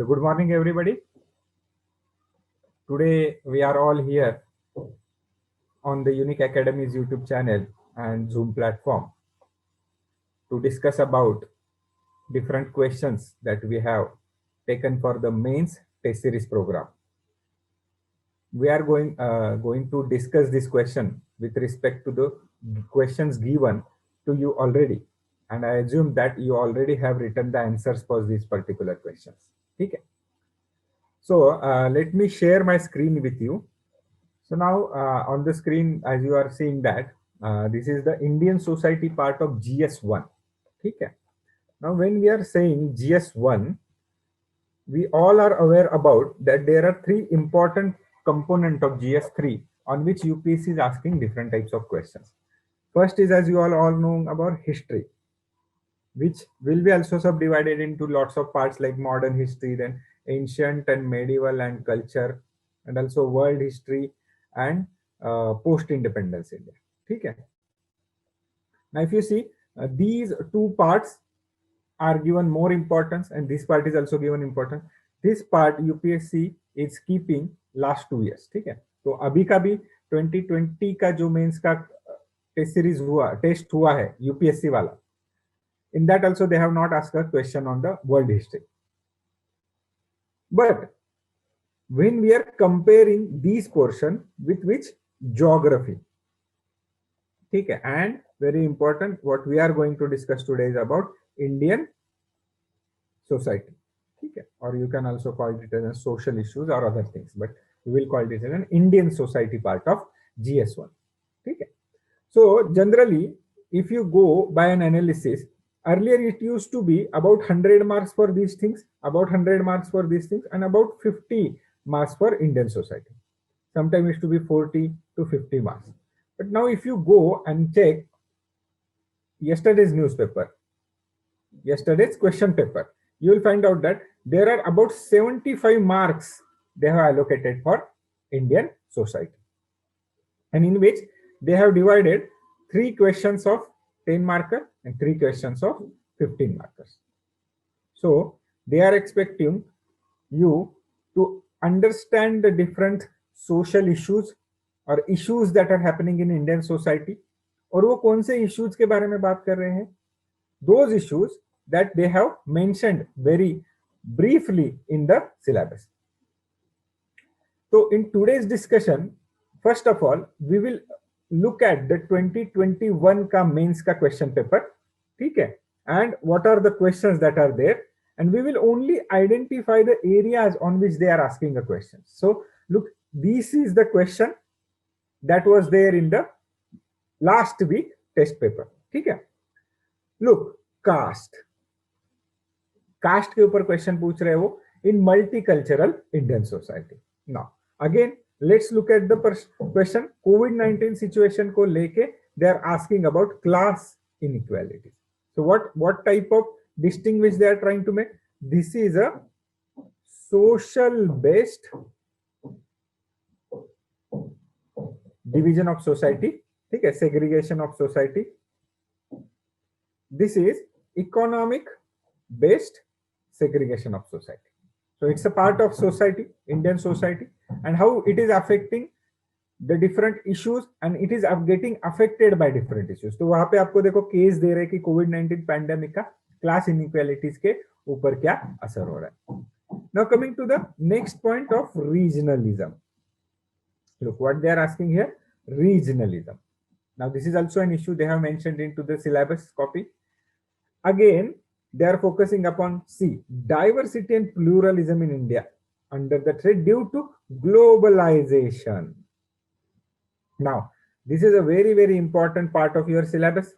So good morning, everybody. Today we are all here on the Unique Academy's YouTube channel and Zoom platform to discuss about different questions that we have taken for the mains test series program. We are going to discuss this question with respect to the questions given to you already, and I assume that you already have written the answers for these particular questions. Okay. So let me share my screen with you. So now on the screen, as you are seeing that, this is the Indian society part of GS1. Okay. Now when we are saying GS1, we all are aware about that there are three important components of GS3 on which UPSC is asking different types of questions. First is, as you all know about history, which will be also subdivided into lots of parts like modern history, then ancient and medieval and culture, and also world history and post-independence India. Okay. Now, if you see, these two parts are given more importance, and this part is also given importance. This part UPSC is keeping last 2 years. ठीक है, तो अभी का भी 2020 का जो mains का test series हुआ, टेस्ट हुआ है यूपीएससी वाला, in that also they have not asked a question on the world history. But when we are comparing these portion with which geography, okay, and very important, what we are going to discuss today is about Indian society, okay, or you can also call it as social issues or other things, but we will call it as an Indian society part of GS1. Okay. So generally, if you go by an analysis, earlier it used to be about 100 marks for these things, about 100 marks for these things, and about 50 marks for Indian society. Sometimes it used to be 40 to 50 marks. But now if you go and check yesterday's newspaper, yesterday's question paper, you will find out that there are about 75 marks they have allocated for Indian society, and in which they have divided 3 questions of 10 marker and 3 questions of 15 markers. So they are expecting you to understand the different social issues or issues that are happening in Indian society. और वो कौन से issues के बारे में बात कर रहे हैं? Those issues that they have mentioned very briefly in the syllabus. So in today's discussion, first of all, we will look at the 2021 का mains का question paper, ठीक है, and what are the questions that are there, and we will only identify the areas on which they are asking a question. So look, this is the question that was there in the last week test paper, ठीक है. Look, caste के ऊपर question पूछ रहे हो in multicultural Indian society. Now again, let's look at the question. COVID-19 situation को लेके they are asking about class inequality. So what type of distinguish they are trying to make? This is a social based division of society, ठीक है, segregation of society. This is economic based segregation of society. So it's a part of society, Indian society, and how it is affecting the different issues, and it is getting affected by different issues. तो वहां पे आपको देखो case दे रहे कि कोविड-19 pandemic का class inequalities के ऊपर क्या असर हो रहा है. Now coming to the next point of regionalism. Look what they are asking here, regionalism. Now this is also an issue they have mentioned into the syllabus copy. Again, they are focusing upon diversity and pluralism in India under the threat due to globalization. Now, this is a very, very important part of your syllabus.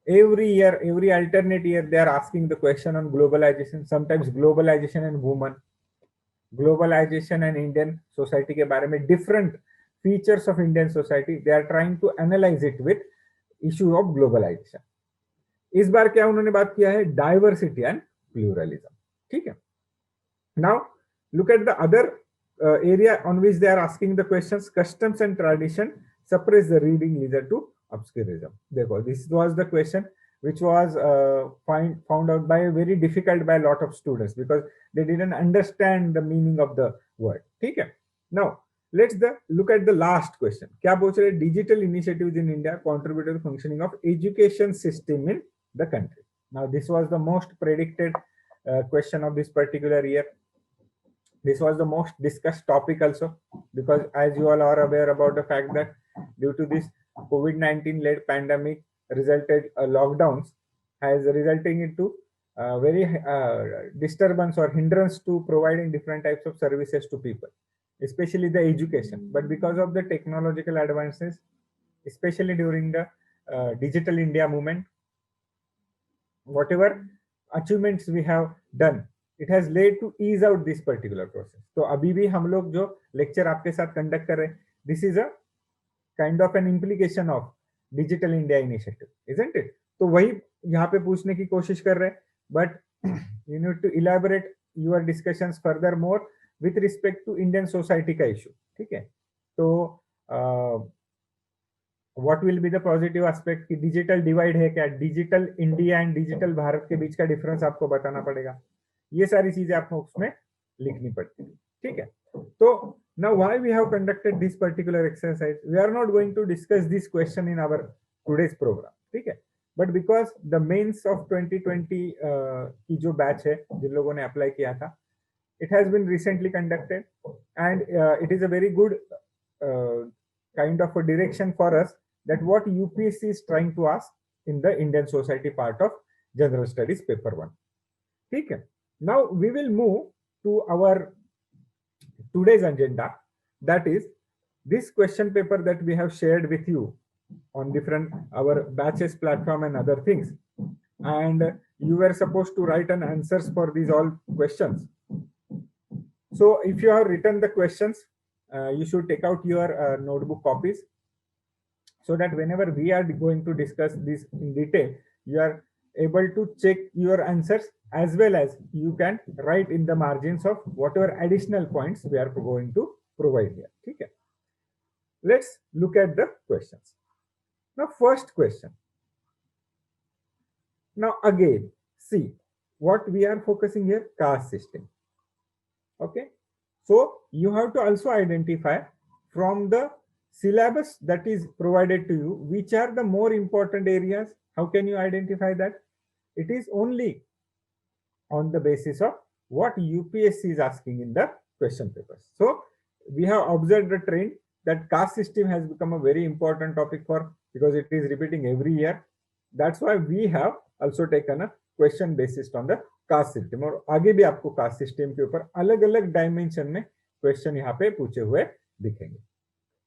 Every year, every alternate year, they are asking the question on globalization, sometimes globalization and women, globalization and Indian society के बारे में, different features of Indian society. They are trying to analyze it with issue of globalization. इस बार क्या उन्होंने बात किया है, diversity and pluralism, ठीक है. Now look at the other area on which they are asking the questions. Customs and tradition suppress the reading leader to obscurantism. देखो, this was the question. which was found out by very difficult by a lot of students because they didn't understand the meaning of the word. Okay. Now let's look at the last question. क्या पूछ रहे? Digital initiatives in India contribute to the functioning of education system in the country. Now this was the most predicted question of this particular year. This was the most discussed topic also, because as you all are aware about the fact that due to this COVID-19 led pandemic resulted lockdowns has resulting into very disturbance or hindrance to providing different types of services to people, especially the education. But because of the technological advances, especially during the digital India movement, whatever achievements we have done, it has led to ease out this particular process. तो अभी भी हम लोग जो lecture आपके साथ conduct कर रहे हैं, this is a kind of an implication of digital India initiative, isn't it? तो वही यहाँ पे पूछने की कोशिश कर रहे हैं, but you need to elaborate your discussions further more with respect to Indian society का इशू. ठीक है, तो what will be the positive aspect कि डिजिटल डिवाइड है क्या, digital India and digital Bharat के बीच का डिफरेंस आपको बताना पड़ेगा. ये सारी चीजें आपको उसमें लिखनी पड़ती है. ठीक है, तो now why we have conducted this particular exercise, we are not going to discuss this question in our today's program. ठीक है, but because the mains of 2020 की जो बैच है जिन लोगों ने अप्लाई किया था, it has been recently conducted and it is a very good kind of a direction for us that what UPSC is trying to ask in the Indian society part of general studies paper 1. ठीक है, now we will move to our today's agenda, that is this question paper that we have shared with you on different our batches platform and other things, and you were supposed to write an answers for these all questions. So if you have written the questions, you should take out your notebook copies, so that whenever we are going to discuss this in detail, you are able to check your answers, as well as you can write in the margins of whatever additional points we are going to provide here. Okay, let's look at the questions. Now first question. Now again, see what we are focusing here, caste system. Okay, so you have to also identify from the syllabus that is provided to you which are the more important areas. How can you identify that? It is only on the basis of what UPSC is asking in the question papers. So we have observed the trend that caste system has become a very important topic for, because it is repeating every year. That's why we have also taken a question basis on the caste system. और आगे भी आपको caste system के ऊपर अलग अलग dimension में question यहाँ पे पूछे हुए दिखेंगे.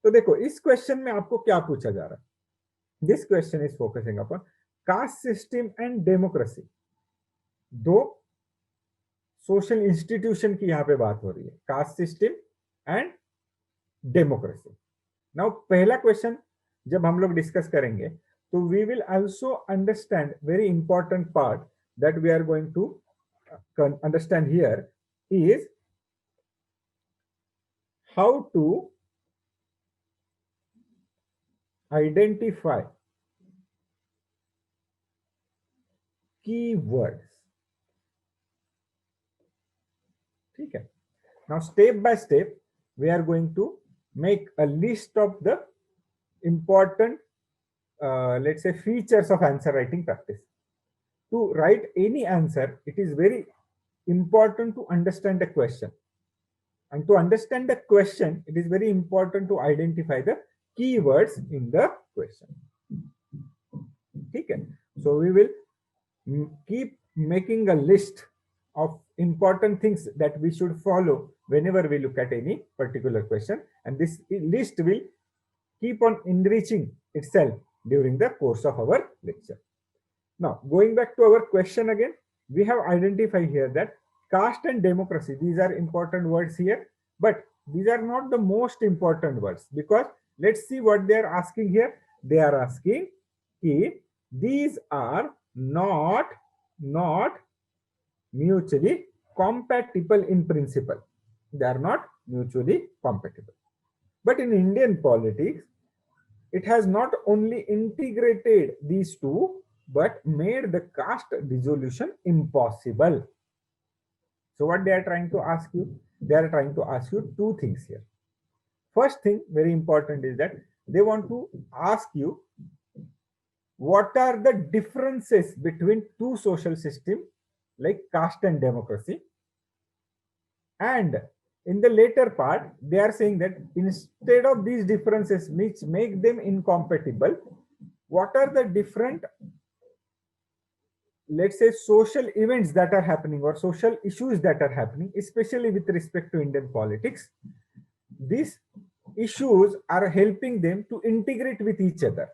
तो देखो इस क्वेश्चन में आपको क्या पूछा जा रहा है. This question is focusing upon caste system and democracy. दो सोशल इंस्टीट्यूशन की यहाँ पे बात हो रही है, caste system and democracy. Now पहला क्वेश्चन जब हम लोग डिस्कस करेंगे तो we will also understand very important part that we are going to understand here is how to identify keywords. ठीक है, now step by step we are going to make a list of the important let's say features of answer writing practice. To write any answer, it is very important to understand the question, and to understand the question it is very important to identify the keywords in the question. Okay, so we will keep making a list of important things that we should follow whenever we look at any particular question, and this list will keep on enriching itself during the course of our lecture. Now going back to our question again, we have identified here that caste and democracy, these are important words here, but these are not the most important words, because let's see what they are asking here. They are asking if these are not mutually compatible in principle. They are not mutually compatible. But in Indian politics, it has not only integrated these two, but made the caste dissolution impossible. So what they are trying to ask you? They are trying to ask you two things here. First thing, very important, is that they want to ask you what are the differences between two social systems like caste and democracy. And in the later part, they are saying that instead of these differences which make them incompatible, what are the different, let's say, social events that are happening or social issues that are happening, especially with respect to Indian politics. These issues are helping them to integrate with each other.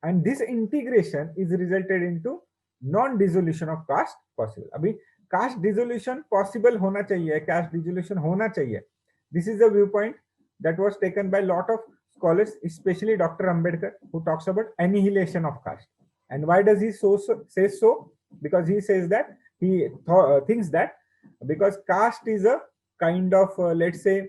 And this integration is resulted into non-dissolution of caste possible. अभी caste dissolution possible होना चाहिए, caste dissolution होना चाहिए. This is a viewpoint that was taken by a lot of scholars, especially Dr. Ambedkar, who talks about annihilation of caste. And why does he say so? Because he says that he thinks that because caste is a kind of let's say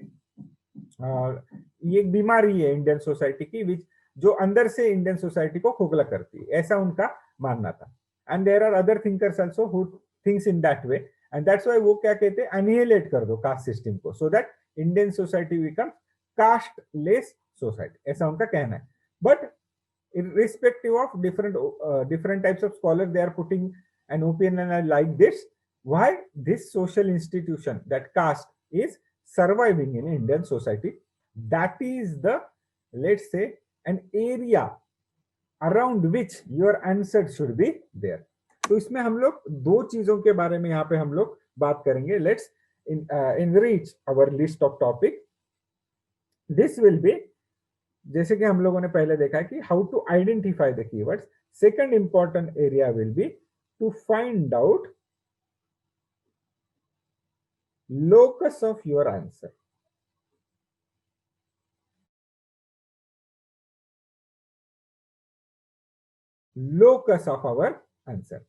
ये एक बीमारी है Indian society की, विच जो अंदर से Indian society को खोखला करती है, ऐसा उनका मानना था. And there are other thinkers also who thinks in that way, and that's why वो क्या कहते हैं, एनिहिलेट कर दो कास्ट सिस्टम को, so that Indian society become caste less society, ऐसा उनका कहना है. But irrespective of different types of scholars, they are putting an opinion like this. Why this social institution, that caste, is surviving in Indian society? That is the, let's say, an area around which your answer should be there. तो इसमें हम लोग दो चीजों के बारे में यहाँ पे हम लोग बात करेंगे. Let's enrich our list of topic. This will be, जैसे कि हम लोगों ने पहले देखा कि how to identify the keywords. Second important area will be to find out locus of your answer. Locus of our answer.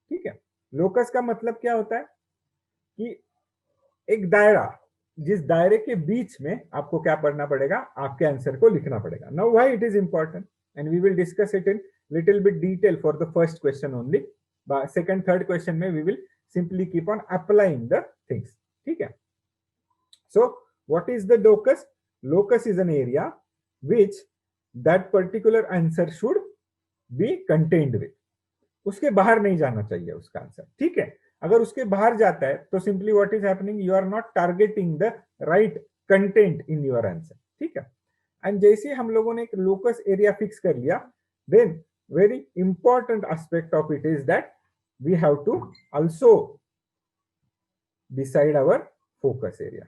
ठीक है. लोकस का मतलब क्या होता है कि एक दायरा, जिस दायरे के बीच में आपको क्या पढ़ना पड़ेगा, आपके आंसर को लिखना पड़ेगा. Now why it is important, and we will discuss it in little bit detail for the first question only. Second third question में we will simply keep on applying the things. ठीक है. So what is the locus? Locus is an area which that particular answer should be contained with. उसके बाहर नहीं जाना चाहिए उसका answer. ठीक है. अगर उसके बाहर जाता है तो simply what is happening, you are not targeting the right content in your answer. ठीक है. एंड जैसे हम लोगों ने एक लोकस एरिया फिक्स कर लिया, then very important aspect of it is that we have to also decide our focus area.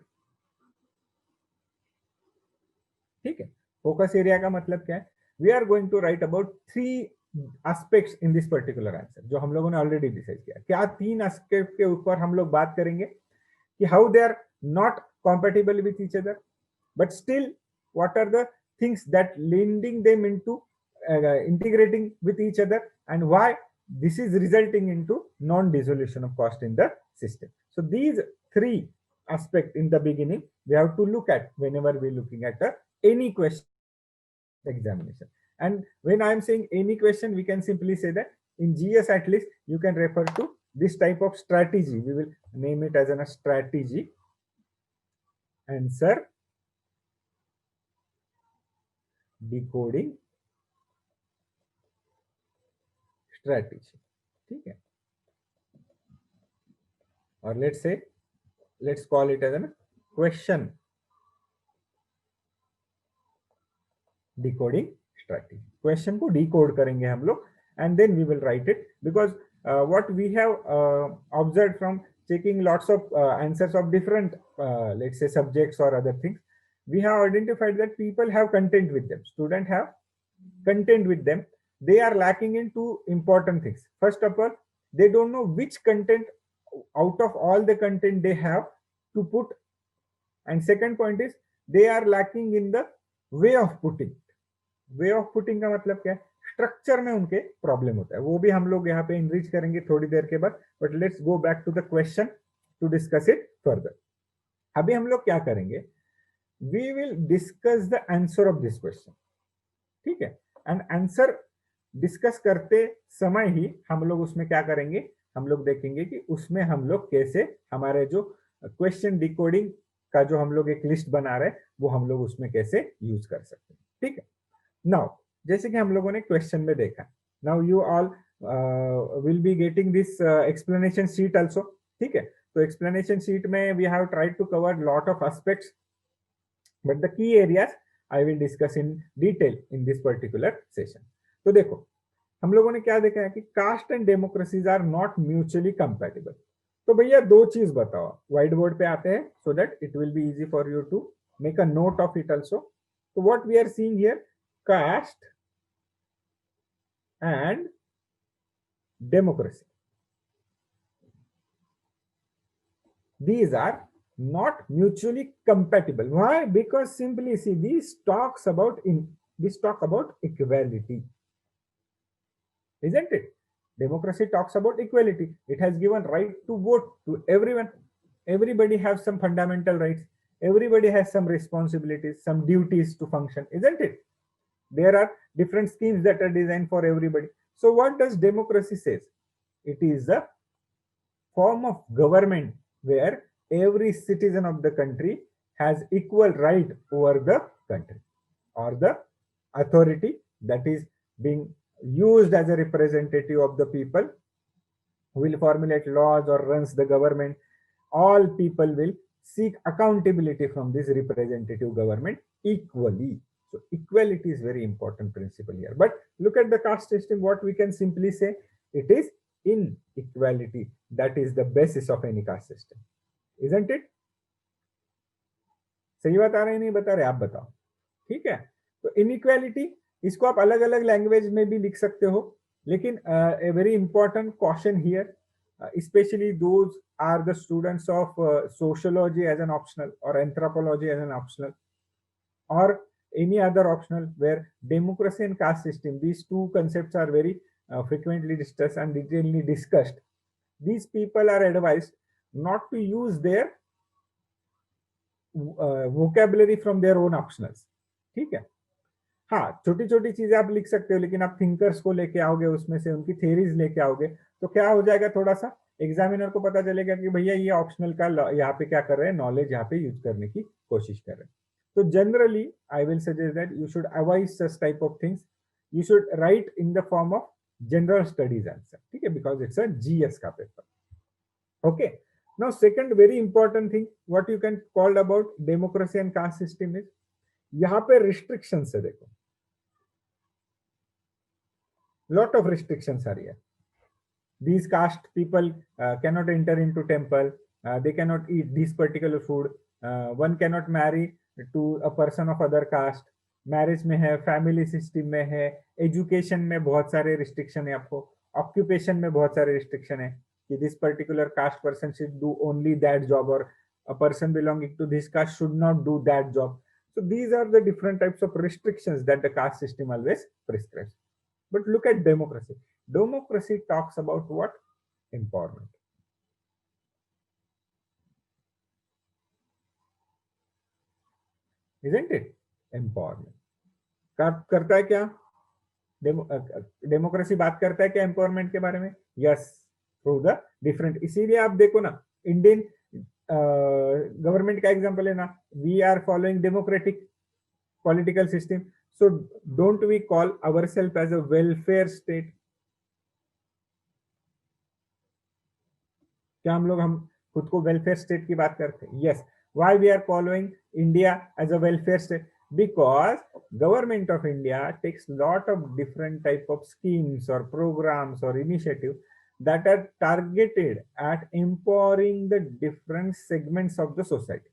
ठीक है. फोकस एरिया का मतलब क्या है? We are going to write about 3 aspects in this particular answer, जो हम लोगों ने ऑलरेडी डिसाइड किया. क्या 3 एस्पेक्ट के ऊपर हम लोग बात करेंगे कि how they are not compatible with each other, but still what are the things that leading them into integrating with each other, and why this is resulting into non-dissolution of caste in the system. So these 3 aspects in the beginning we have to look at whenever we're looking at any question examination. And when I am saying any question, we can simply say that in GS at least you can refer to this type of strategy. We will name it as a strategy answer decoding strategy. ठीक है. और let's call it as a question decoding strategy. Question को decode करेंगे हम लोग, and then we will write it, because what we have observed from checking lots of answers of different let's say subjects or other things, we have identified that people have content with them, students have content with them. They are lacking in 2 important things. First of all, they don't know which content out of all the content they have to put, and second point is they are lacking in the way of putting. Way of putting का मतलब क्या है? Structure में उनके problem होता है. वो भी हम लोग यहाँ पे इनरिच करेंगे थोड़ी देर के बाद, but let's go back to the question to discuss it further. अभी हम लोग क्या करेंगे, we will discuss the answer of this question. ठीक है. एंड आंसर डिस्कस करते समय ही हम लोग उसमें क्या करेंगे, हम लोग देखेंगे कि उसमें हम लोग कैसे हमारे जो क्वेश्चन डिकोडिंग का जो हम लोग एक लिस्ट बना रहे हैं वो हम लोग उसमें कैसे यूज कर सकते हैं। ठीक है, नाउ जैसे कि हम लोगों ने क्वेश्चन में देखा, now you all will be getting this explanation sheet also. ठीक है, तो एक्सप्लेनेशन शीट में we have tried to cover lot of aspects, but the key areas I will discuss in detail in this particular session. तो देखो हम लोगों ने क्या देखा है कि caste and democracies are not mutually compatible. तो भैया दो चीज बताओ, व्हाइट बोर्ड पे आते हैं so that it will be easy for you to make a note of it also. तो what we are seeing here, caste and democracy, these are not mutually compatible. Why? Because simply see, these talk about equality, isn't it? Democracy talks about equality. It has given right to vote to everyone. Everybody has some fundamental rights, everybody has some responsibilities, some duties to function, isn't it? There are different schemes that are designed for everybody. So what does democracy says? It is a form of government where every citizen of the country has equal right over the country, or the authority that is being used as a representative of the people, who will formulate laws or runs the government. All people will seek accountability from this representative government equally. So equality is very important principle here. But look at the caste system, what we can simply say, it is inequality. That is the basis of any caste system, isn't it? सही बता रहे नहीं बता रहे, आप बताओ। ठीक है, तो इनइक्वालिटी इसको आप अलग अलग लैंग्वेज में भी लिख सकते हो, लेकिन a very important question here, especially those are the students of sociology as an optional, or anthropology as an optional, or any other optional where democracy and caste system, these two concepts are very frequently discussed and detailedly discussed. These people are advised not to use their vocabulary from their own optionals. ठीक है, हाँ छोटी छोटी चीजें आप लिख सकते हो, लेकिन आप थिंकर्स को लेके आओगे, उसमें से उनकी थेरीज लेके आओगे, तो क्या हो जाएगा, थोड़ा सा एग्जामिनर को पता चलेगा कि भैया ये ऑप्शनल का यहाँ पे क्या कर रहे हैं, नॉलेज यहाँ पे यूज करने की कोशिश कर रहे हैं। तो generally I will suggest that you should avoid such type of things, you should write in the form of general studies answer. ठीक है, बिकॉज इट्स अ जीएस का paper. Okay, now second very important thing what you can called about democracy and cast system is, यहाँ पे restriction है। देखो lot of restrictions are here. These caste people cannot enter into temple, they cannot eat this particular food, one cannot marry to a person of other caste, marriage में है, family system में है, education में बहुत सारे restriction है, आपको occupation में बहुत सारे रिस्ट्रिक्शन है कि this particular caste person should do only that job, और a person belonging to this caste should not do that job. So these are the different types of restrictions that the caste system always prescribes. But look at democracy. Democracy talks about what? Empowerment. Isn't it? Empowerment. करता है क्या? Democracy बात करता है क्या empowerment के बारे में? Yes, through the different. इसीलिए आप देखो ना, इंडियन गवर्नमेंट का एग्जांपल है ना, we are following democratic political system, so don't we call ourself as a welfare state? क्या हम खुद को वेलफेयर स्टेट की बात करते हैं? Yes. Why we are following India as a welfare state? Because government of India takes lot of different type of schemes or programs or initiative that are targeted at empowering the different segments of the society,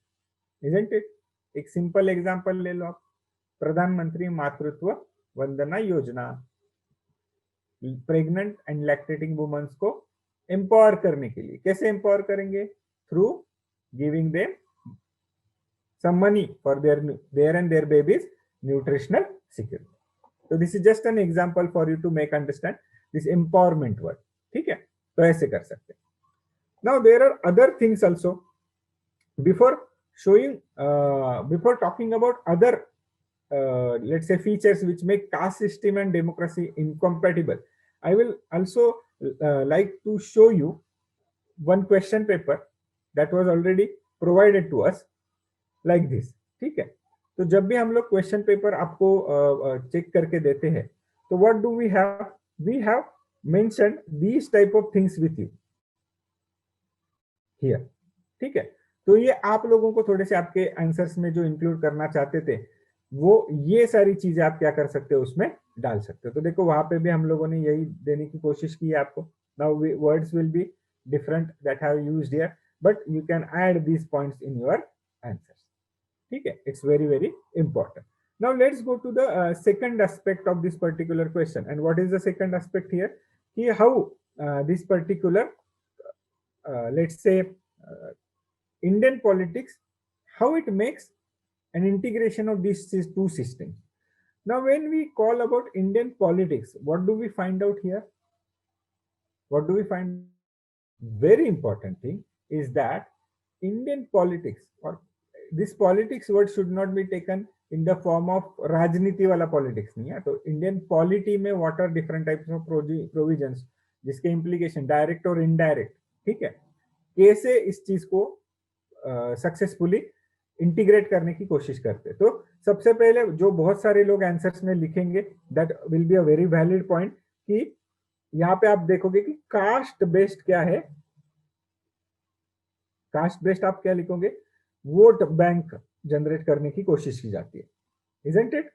isn't it? एक simple example ले लो आप, प्रधानमंत्री मातृत्व Vandana Yojana, pregnant and lactating women's को empower करने के लिए. कैसे एम्पावर करेंगे? Through giving them some money for their and their babies nutritional security. So this is just an example for you to make understand this empowerment word. ठीक है, तो ऐसे कर सकते हैं. Now there are other things also. Before showing before talking about other let's say features which make caste system and democracy incompatible. I will also like to show you one question paper that was already provided to us like this. ठीक है, तो जब भी हम लोग question paper आपको check करके देते हैं, तो what do we have mentioned these type of things with you here. ठीक है, तो ये आप लोगों को थोड़े से आपके आंसर्स में जो इंक्लूड करना चाहते थे, वो ये सारी चीजें आप क्या कर सकते हो उसमें डाल सकते हो. तो देखो वहां पे भी हम लोगों ने यही देने की कोशिश की है आपको. Now words will be different that have used here, but you can add these points in your answers. Okay, it's very important. Now let's go to the second aspect of this particular question. And what is the second aspect here? How this particular let's say Indian politics, how it makes an integration of these two systems. Now when we call about Indian politics, what do we find out here? What do we find? Very important thing is that Indian politics, or this politics word should not be taken in the form of राजनीति वाला politics नहीं है. तो Indian polity में what are different types of provisions जिसके implication direct और indirect, ठीक है, कैसे इस चीज को सक्सेसफुली इंटीग्रेट करने की कोशिश करते. तो सबसे पहले जो बहुत सारे लोग आंसर्स में लिखेंगे, that will be a very valid point, कि यहाँ पे आप देखोगे कि कास्ट बेस्ड क्या है. कास्ट बेस्ड आप क्या लिखोगे? वोट बैंक जनरेट करने की कोशिश की जाती है, इजंट इट?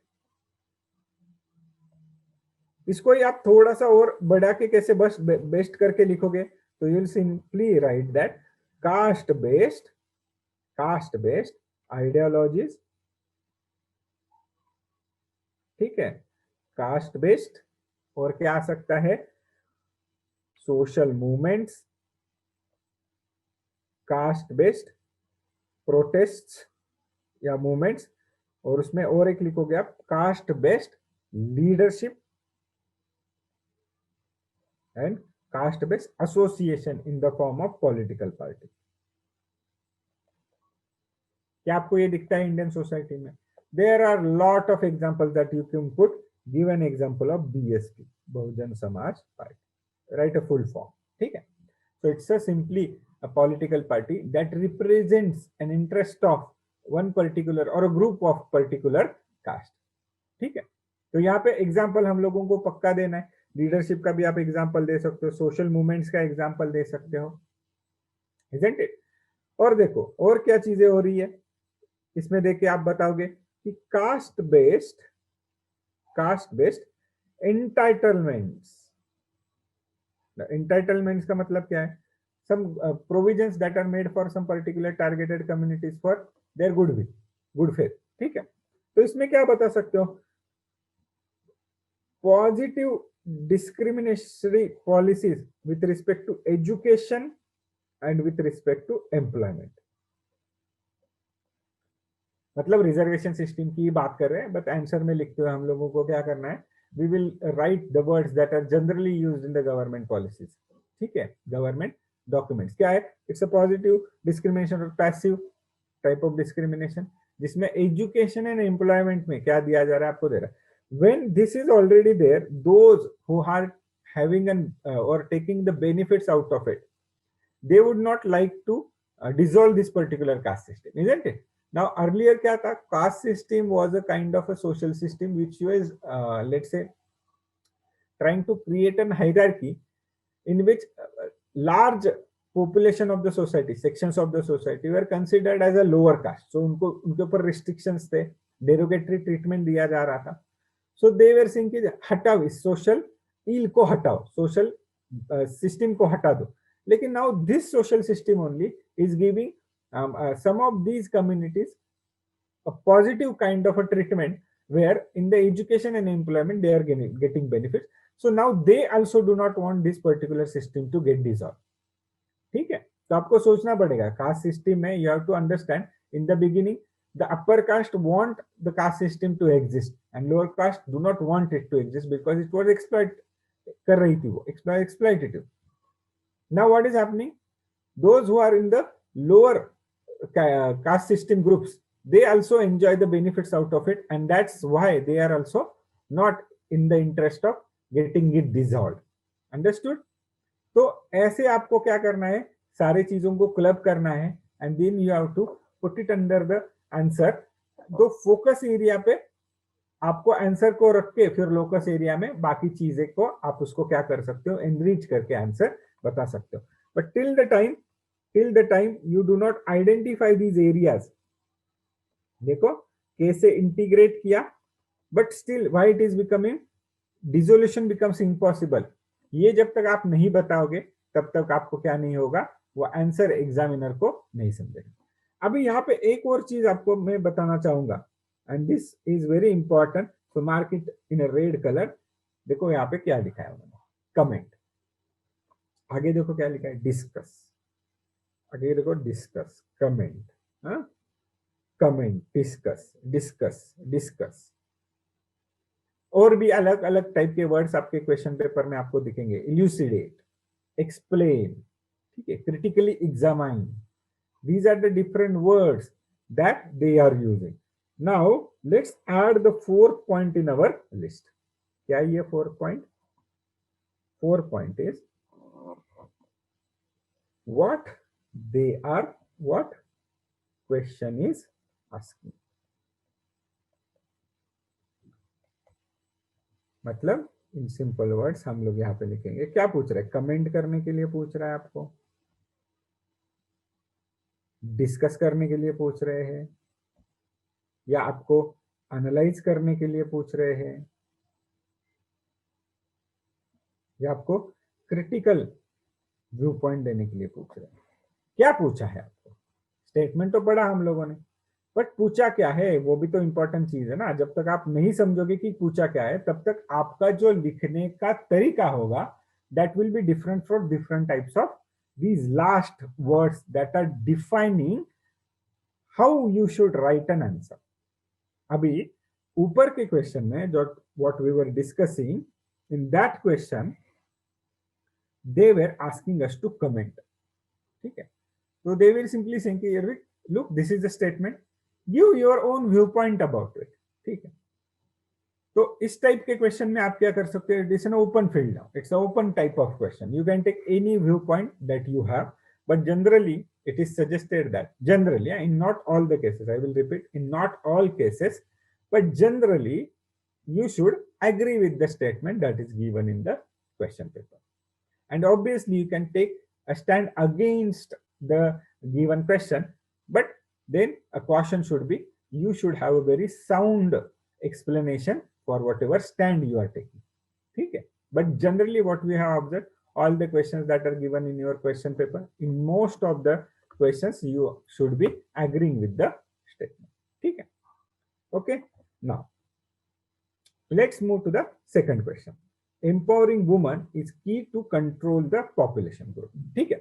इसको ही आप थोड़ा सा और बढ़ा के कैसे बस बेस्ट करके लिखोगे, तो you will simply write that caste based ideologies. ठीक है, कास्ट बेस्ड, और क्या आ सकता है? Social movements, caste based protests या मूवमेंट्स, और उसमें और एक लिखोगे आप caste based leadership and caste based association in the form of political party. क्या आपको ये दिखता है इंडियन सोसाइटी में? There are lot of examples that you can put. Give an example of BSP, Bahujan Samaj party, write a full form. ठीक है, so it's a simply a political party that represents an interest of one particular or a group of particular caste. ठीक है, तो यहाँ पे example हम लोगों को पक्का देना है. लीडरशिप का भी आप एग्जाम्पल दे सकते हो, सोशल मूवमेंट्स का एग्जाम्पल दे सकते हो, isn't it? और देखो और क्या चीजें हो रही है इसमें, देख के आप बताओगे कि कास्ट बेस्ड एंटाइटलमेंट्स. Entitlements का मतलब क्या है? Some provisions that are made for some particular targeted communities for their goodwill, good faith. ठीक है, तो इसमें क्या बता सकते हो? Positive discriminatory policies with respect to education and with respect to employment. मतलब रिजर्वेशन सिस्टम की बात कर रहे हैं, बट आंसर में लिखते हुए हम लोगों को क्या करना है? We will write the words that are generally used in the government policies. ठीक है, गवर्नमेंट डॉक्यूमेंट्स क्या है? इट्स अ पॉजिटिव डिस्क्रिमिनेशन और पैसिव टाइप ऑफ डिस्क्रिमिनेशन, जिसमें एजुकेशन एंड एम्प्लॉयमेंट में क्या दिया जा रहा है आपको दे रहा है. When this is already there, those who are having an और taking the benefits out of it, they would not like to dissolve this particular caste system, isn't it? Now earlier क्या था? Caste system was a kind of a social system which was let's say trying to create an hierarchy in which large population of the society, sections of the society were considered as a lower caste. So उनको उनके ऊपर restrictions थे, derogatory treatment दिया जा रहा था. So they were saying कि हटाओ इस social ill को हटाओ, social system को हटा दो. लेकिन now this social system only is giving some of these communities a positive kind of a treatment, where in the education and employment they are getting benefits. So now they also do not want this particular system to get dissolved. ठीक है, तो आपको सोचना पड़ेगा caste system में. you have to understand in the beginning the upper caste want the caste system to exist and lower caste do not want it to exist because it was कर रही थी वो exploitative. Now what is happening? Those who are in the lower caste system groups, they also enjoy the benefits out of it, and that's why they are also not in the interest of getting it dissolved. Understood? तो ऐसे आपको क्या करना है, सारे चीजों को club करना है, and then you have to put it under the answer. तो फोकस एरिया पे आपको आंसर को रख के फिर लोकस एरिया में बाकी चीजें को आप उसको क्या कर सकते हो, एनरिच करके आंसर बता सकते हो. But till the time you do not identify these areas. देखो कैसे इंटीग्रेट किया, but still why it is becoming, dissolution becomes impossible. ये जब तक आप नहीं बताओगे तब तक आपको क्या नहीं होगा, वो आंसर एग्जामिनर को नहीं समझेगा. अभी यहाँ पे एक और चीज आपको मैं बताना चाहूंगा, and this is very important, so mark it in a red colour. देखो यहाँ पे क्या लिखा है उन्होंने, कमेंट. आगे देखो क्या लिखा है, डिस्कस. आगे देखो discuss, comment, comment, discuss, discuss, discuss. और भी अलग अलग टाइप के वर्ड्स आपके क्वेश्चन पेपर में आपको दिखेंगे. इल्यूसिडेट, एक्सप्लेन, ठीक है, critically examine. These are the different words that they are using. Now let's add the fourth point in our list. क्या ये fourth point? Fourth point is what they are, what question is asking. मतलब in simple words हम लोग यहाँ पे लिखेंगे. क्या पूछ रहे हैं? कमेंट करने के लिए पूछ रहा है आपको, डिस्कस करने के लिए पूछ रहे हैं, या आपको एनालाइज करने के लिए पूछ रहे हैं, या आपको क्रिटिकल व्यू पॉइंट देने के लिए पूछ रहे हैं. क्या पूछा है आपको? स्टेटमेंट तो पढ़ा हम लोगों ने, बट पूछा क्या है वो भी तो इंपॉर्टेंट चीज है ना. जब तक आप नहीं समझोगे कि पूछा क्या है, तब तक आपका जो लिखने का तरीका होगा, that will be different for different types of these last words that are defining how you should write an answer. अभी ऊपर के क्वेश्चन में जो what we were discussing, in that question they were asking us to comment. ठीक है, तो they will simply say कि look, this is the statement, give your own viewpoint about it. ठीक है, तो इस टाइप के क्वेश्चन में आप क्या कर सकते हो, it is an open field now, it's a open type of question, you can take any view point that you have, but generally it is suggested that generally, in not all the cases, I will repeat, in not all cases, but generally you should agree with the statement that is given in the question paper. And obviously you can take a stand against the given question, but then a caution should be, you should have a very sound explanation for whatever stand you are taking. ठीक है, but generally what we have observed, all the questions that are given in your question paper, in most of the questions you should be agreeing with the statement. ठीक है, okay. Now let's move to the second question. Empowering women is key to control the population growth. ठीक है,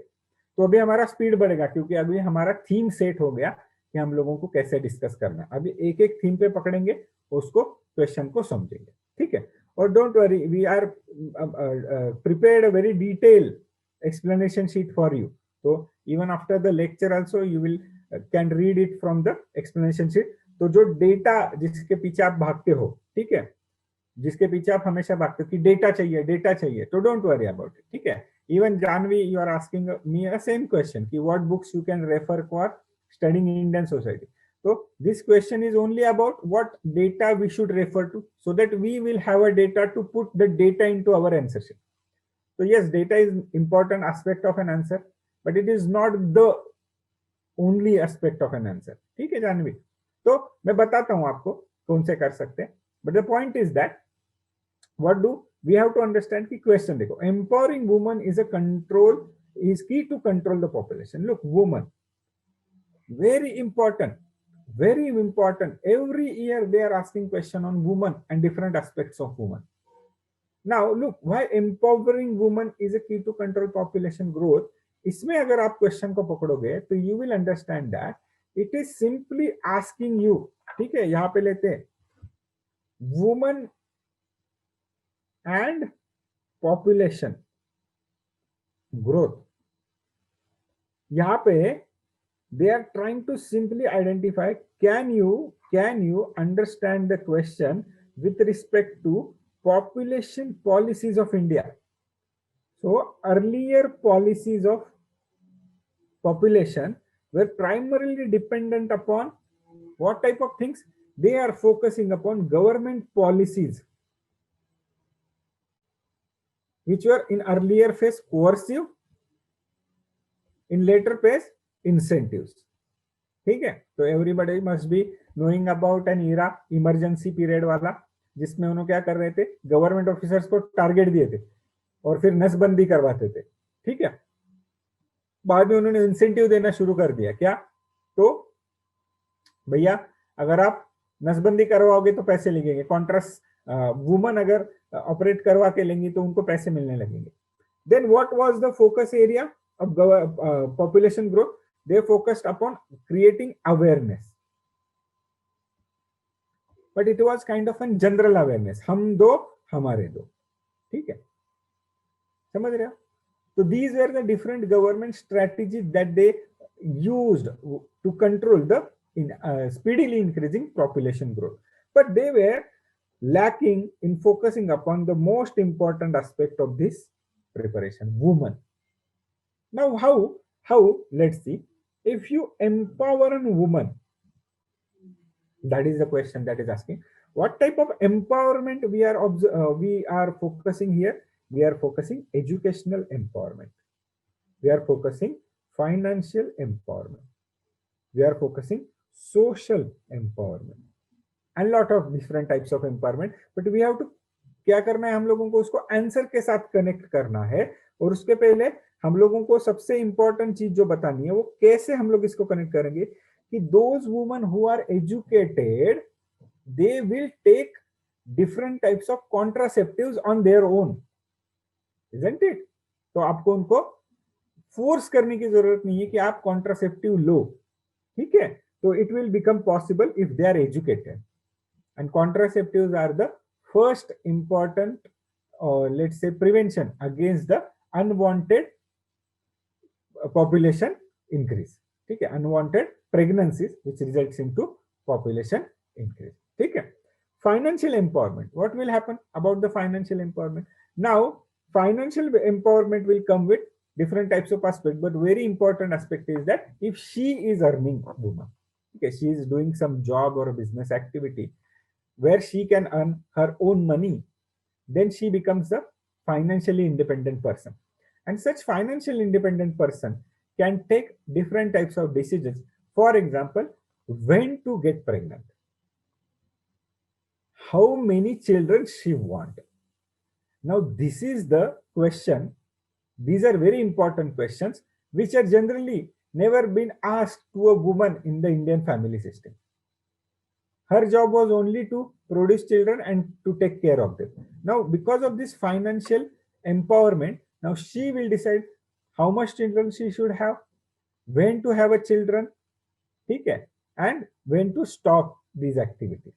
तो अभी हमारा speed बढ़ेगा क्योंकि अभी हमारा थीम सेट हो गया कि हम लोगों को कैसे डिस्कस करना है. अभी एक एक थीम पे पकड़ेंगे, उसको क्वेश्चन को समझेंगे. ठीक है, और don't worry, we are prepared a very detail explanation sheet for you. तो even after the lecture also you will can read it from the explanation sheet. तो जो डेटा जिसके पीछे आप भागते हो, ठीक है, जिसके पीछे आप हमेशा भागते हो कि डेटा चाहिए, डेटा चाहिए, तो डोंट वरी अबाउट इट. ठीक है, even Janvi, you are asking me a same question कि what books you can refer for studying Indian society. So this question is only about what data we should refer to, so that we will have a data to put the data into our answer sheet. So yes, data is important aspect of an answer, but it is not the only aspect of an answer. ठीक है जानवी, तो मैं बताता हूं आपको कौन से कर सकते हैं. But the point is that what do we have to understand कि question देखो, empowering women is a control, is key to control the population. Look, woman, very important, very important. Every year they are asking question on women and different aspects of women. Now look, why empowering women is a key to control population growth. इसमें अगर आप question को पकड़ोगे तो you will understand that it is simply asking you. ठीक है, यहाँ पे लेते हैं women and population growth. यहाँ पे they are trying to simply identify, can you understand the question with respect to population policies of India. So earlier policies of population were primarily dependent upon what type of things? They are focusing upon government policies, which were in earlier phase coercive, in later phase incentives. ठीक है, तो everybody must be knowing about an Ira, emergency period वाला, जिसमें उन्होंने क्या कर रहे थे, गवर्नमेंट ऑफिसर्स को टारगेट दिए थे और फिर नसबंदी करवाते थे. ठीक है, बाद में उन्होंने इंसेंटिव देना शुरू कर दिया. क्या? तो भैया अगर आप नसबंदी करवाओगे तो पैसे लगेंगे, कॉन्ट्रास्ट वुमन अगर ऑपरेट करवा के लेंगी तो उनको पैसे मिलने लगेंगे. Then what was the focus area of population growth? They focused upon creating awareness, but it was kind of a general awareness, हम दो हमारे दो. ठीक है, समझ रहे हो? So these were the different government strategies that they used to control the speedily increasing population growth, but they were lacking in focusing upon the most important aspect of this preparation, woman. Now how let's see, if you empower a woman, that is the question that is asking, what type of empowerment we are focusing here? We are focusing educational empowerment, we are focusing financial empowerment, we are focusing social empowerment, and lot of different types of empowerment. But we have to क्या करना है, हम लोगों को उसको answer के साथ connect करना है, और उसके पहले हम लोगों को सबसे इंपॉर्टेंट चीज जो बतानी है वो कैसे हम लोग इसको कनेक्ट करेंगे कि those women who are educated, they will take different types of contraceptives on their own, isn't it? तो आपको उनको फोर्स करने की जरूरत नहीं है कि आप कॉन्ट्रासेप्टिव लो. ठीक है, तो it will become possible if they are educated, and contraceptives are the first important, let's say, prevention against the unwanted population increase. ठीक है, unwanted pregnancies which results into population increase. ठीक है, financial empowerment. What will happen about the financial empowerment? Now financial empowerment will come with different types of aspects, but very important aspect is that if she is earning, woman, okay, she is doing some job or a business activity where she can earn her own money, then she becomes a financially independent person. And such financial independent person can take different types of decisions. For example, when to get pregnant, how many children she want. Now this is the question. These are very important questions which are generally never been asked to a woman in the Indian family system. Her job was only to produce children and to take care of them. Now, because of this financial empowerment, now she will decide how much children she should have, when to have a children, okay, and when to stop these activities.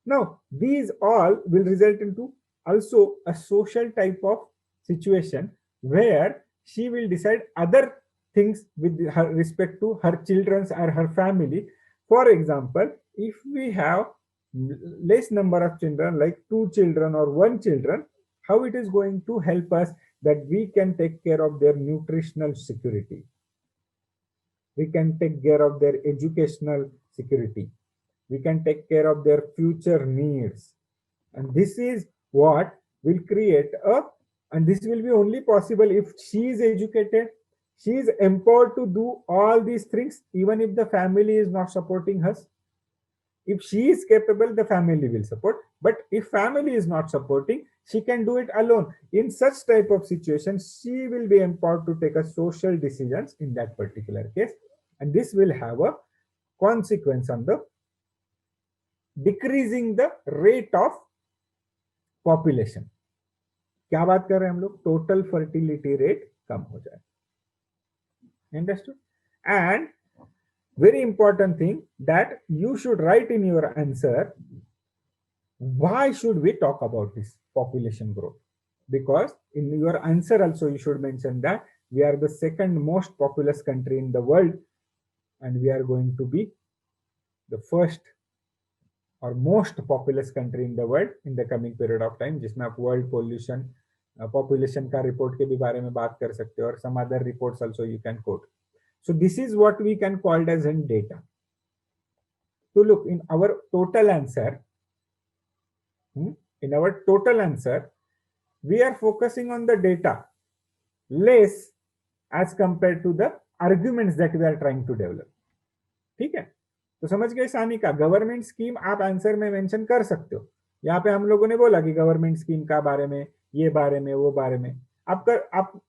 Now, these all will result into also a social type of situation where she will decide other things with her respect to her children or her family. For example, if we have less number of children, like 2 children or 1 children, how it is going to help us that we can take care of their nutritional security, we can take care of their educational security, we can take care of their future needs. And this is what will create and this will be only possible if she is educated, she is empowered to do all these things even if the family is not supporting her. If she is capable, the family will support, but if family is not supporting, she can do it alone. In such type of situation, she will be empowered to take a social decisions in that particular case, and this will have a consequence on the decreasing the rate of population. क्या बात कर रहे हैं हम लोग? Total fertility rate कम हो जाए. Understood? And very important thing that you should write in your answer, why should we talk about this population growth? Because in your answer also you should mention that we are the second most populous country in the world, and we are going to be the first or most populous country in the world in the coming period of time, जिसमें आप world pollution population का report के भी बारे में बात कर सकते हो, और some other reports also you can quote. So this is what we can call as in data. So look, in our total answer, we are focusing on the data less as compared to the arguments that we are trying to develop. ठीक है, तो समझ गए Sanika. Government scheme आप answer में mention कर सकते हो. यहाँ पे हम लोगों ने बोला कि गवर्नमेंट स्कीम का बारे में, ये बारे में, वो बारे में आप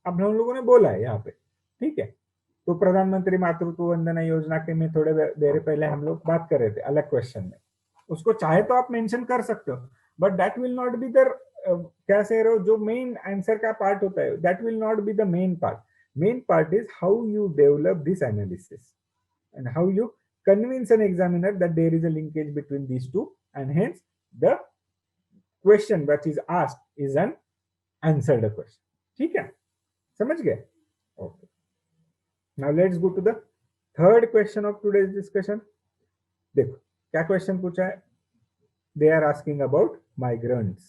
हम लोगों ने बोला है यहाँ पे. ठीक है, तो प्रधानमंत्री मातृत्व वंदना योजना के में थोड़े देर पहले हम लोग बात कर रहे थे अलग क्वेश्चन में. उसको चाहे तो आप मेंशन कर सकते हो, but that will not be the क्या से रहे हो जो मेन आंसर का पार्ट होता है, that will not be the main part. Main part is how you develop this analysis and how you convince an examiner that there is a linkage between these two, and hence the question that is asked is an answered question. ठीक है, समझ गए? Okay. Now let's go to the third question of today's discussion. देखो क्या question पूछा है. They are asking about migrants.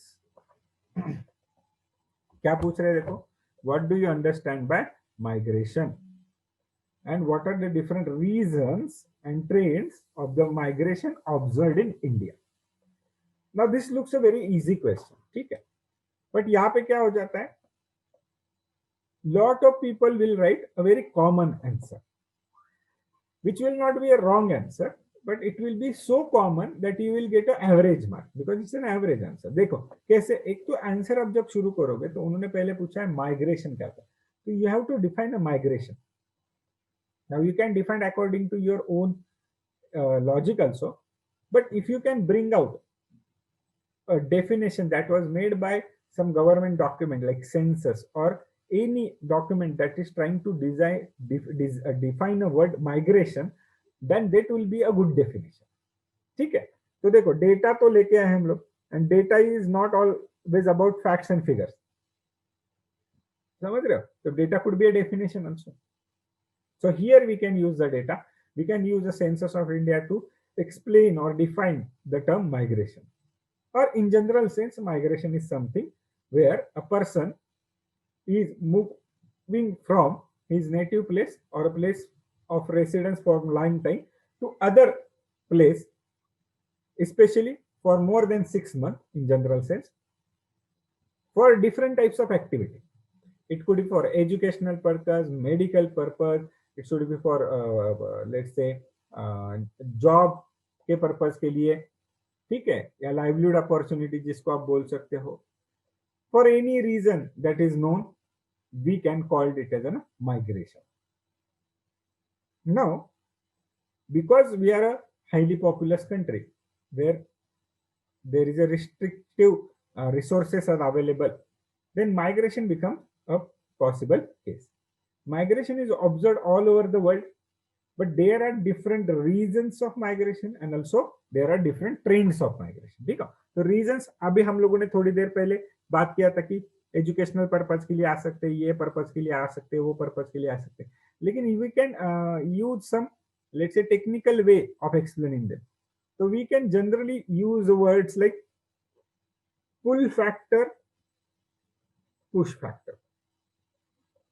क्या पूछ रहे हैं देखो. What do you understand by migration? And what are the different reasons and trends of the migration observed in India? Now this looks a very easy question, ठीक है, but यहाँ पे क्या हो जाता है, lot of people will write a very common answer, which will not be a wrong answer, but it will be so common that you will get an average mark because it's an average answer. देखो कैसे, एक तो answer आप जब शुरू करोगे तो उन्होंने पहले पूछा है माइग्रेशन क्या था, तो you have to define a migration. Now you can define according to your own logic also, but if you can bring out a definition that was made by some government document like census or any document that is trying to define a word migration, then that will be a good definition. ठीक है, तो देखो data तो लेके आए हम लोग, and data is not always about facts and figures. समझ रहे हो, तो data could be a definition also. So here we can use the data. We can use the census of India to explain or define the term migration. Or in general sense, migration is something where a person is moving from his native place or a place of residence for a long time to other place, especially for more than 6 months in general sense, for different types of activity. It could be for educational purpose, medical purpose, it should be for let's say job के purpose के लिए, ठीक है, या livelihood opportunity जिसको आप बोल सकते हो. For any reason that is known, we can call it as an migration. Now because we are a highly populous country where there is a restrictive resources are available, then migration becomes a possible case. Migration is observed all over the world, but there are different reasons of migration and also there are different trends of migration. ठीक है, तो reasons अभी हम लोगों ने थोड़ी देर पहले बात किया था कि एजुकेशनल पर्पज के लिए आ सकते हैं, ये पर्पज के लिए आ सकते हैं, वो पर्पज के लिए आ सकते हैं, लेकिन we can use some let's say technical way of explaining them. So we can generally use the words like pull factor, push factor.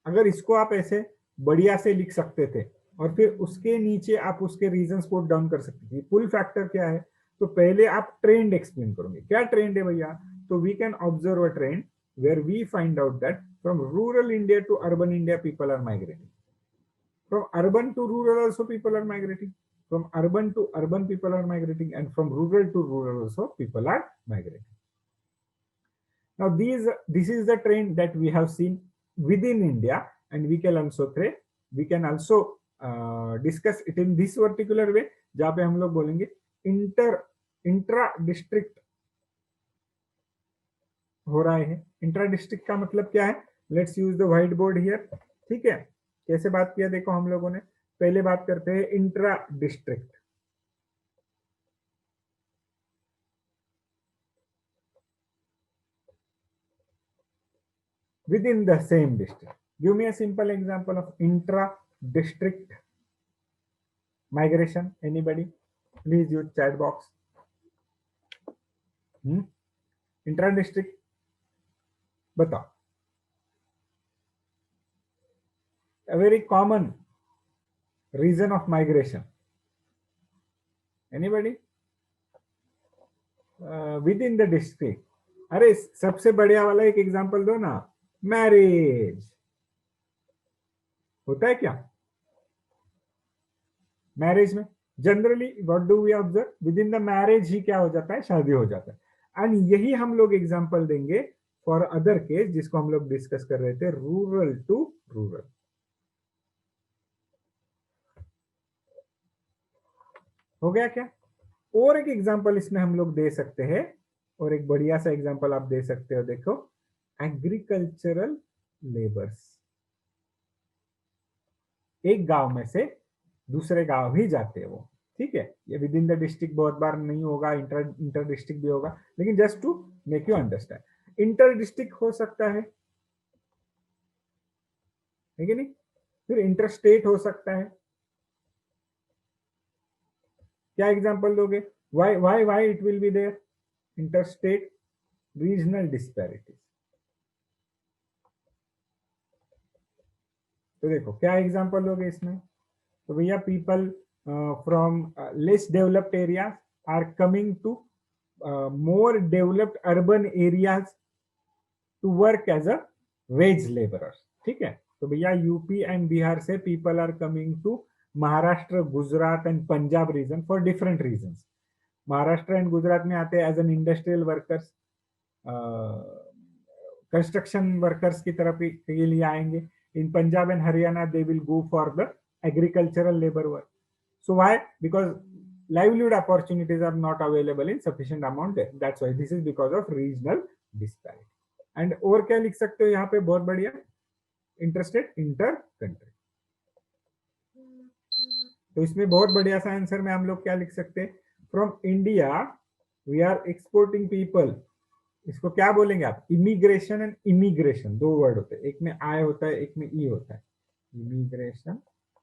अगर इसको आप ऐसे बढ़िया से लिख सकते थे और फिर उसके नीचे आप उसके रीजंस कोट डाउन कर सकते थे. पुल फैक्टर क्या है, तो पहले आप ट्रेंड एक्सप्लेन करोगे. क्या ट्रेंड है भैया, तो we can observe a trend where we find out that from rural India to urban India people are migrating, from urban to rural also people are migrating, from urban to urban people are migrating, and from rural to rural also people are migrating. Now this is the trend that we have seen within India, and we can also discuss it in this particular way, जहाँ पे हम लोग बोलेंगे intra district हो रहा है. Intra district का मतलब क्या है, let's use the white board here. ठीक है, कैसे बात किया देखो हम लोगों ने. पहले बात करते हैं intra district. within the same district. Give me a simple example of intra district. Migration, anybody, please use chat box. Intra district बताओ. A very common reason of migration. Anybody? Within the district. अरे सबसे बढ़िया वाला एक example दो ना. Marriage होता है क्या? मैरिज में generally what do we observe? With in the marriage ही क्या हो जाता है? शादी हो जाता है. एंड यही हम लोग एग्जांपल देंगे फॉर अदर केस जिसको हम लोग डिस्कस कर रहे थे, रूरल टू रूरल. हो गया क्या? और एक एग्जांपल इसमें हम लोग दे सकते हैं, और एक बढ़िया सा एग्जांपल आप दे सकते हो. देखो, एग्रीकल्चरल लेबर्स एक गांव में से दूसरे गांव ही जाते हैं वो. ठीक है, ये विद इन द डिस्ट्रिक्ट बहुत बार नहीं होगा, इंटर डिस्ट्रिक्ट भी होगा, लेकिन just to make you understand. Inter district हो सकता है कि नहीं? फिर इंटर स्टेट हो सकता है. क्या एग्जांपल दोगे? Why it will be there inter state? Regional disparities. तो देखो क्या एग्जांपल दोगे इसमें? तो भैया people from less developed areas are coming to more developed urban areas to work as a wage laborers. ठीक है, तो भैया यूपी एंड बिहार से people are coming to Maharashtra, Gujarat and Punjab region for different reasons. Maharashtra and Gujarat में आते हैं as an industrial workers, construction workers की तरफ के लिए आएंगे. In Punjab and Haryana they will go for the agricultural labour work. So why? Because livelihood opportunities are not available in sufficient amount there. That's why this is because of regional disparity. And और क्या लिख सकते हो यहाँ पे? बहुत बढ़िया, interstate, inter country. तो इसमें बहुत बढ़िया सा आंसर में हम लोग क्या लिख सकते हैं? From India we are exporting people. इसको क्या बोलेंगे आप? इमिग्रेशन एंड इमिग्रेशन, दो वर्ड होते हैं, एक में आई होता है, एक में ई होता है. Immigration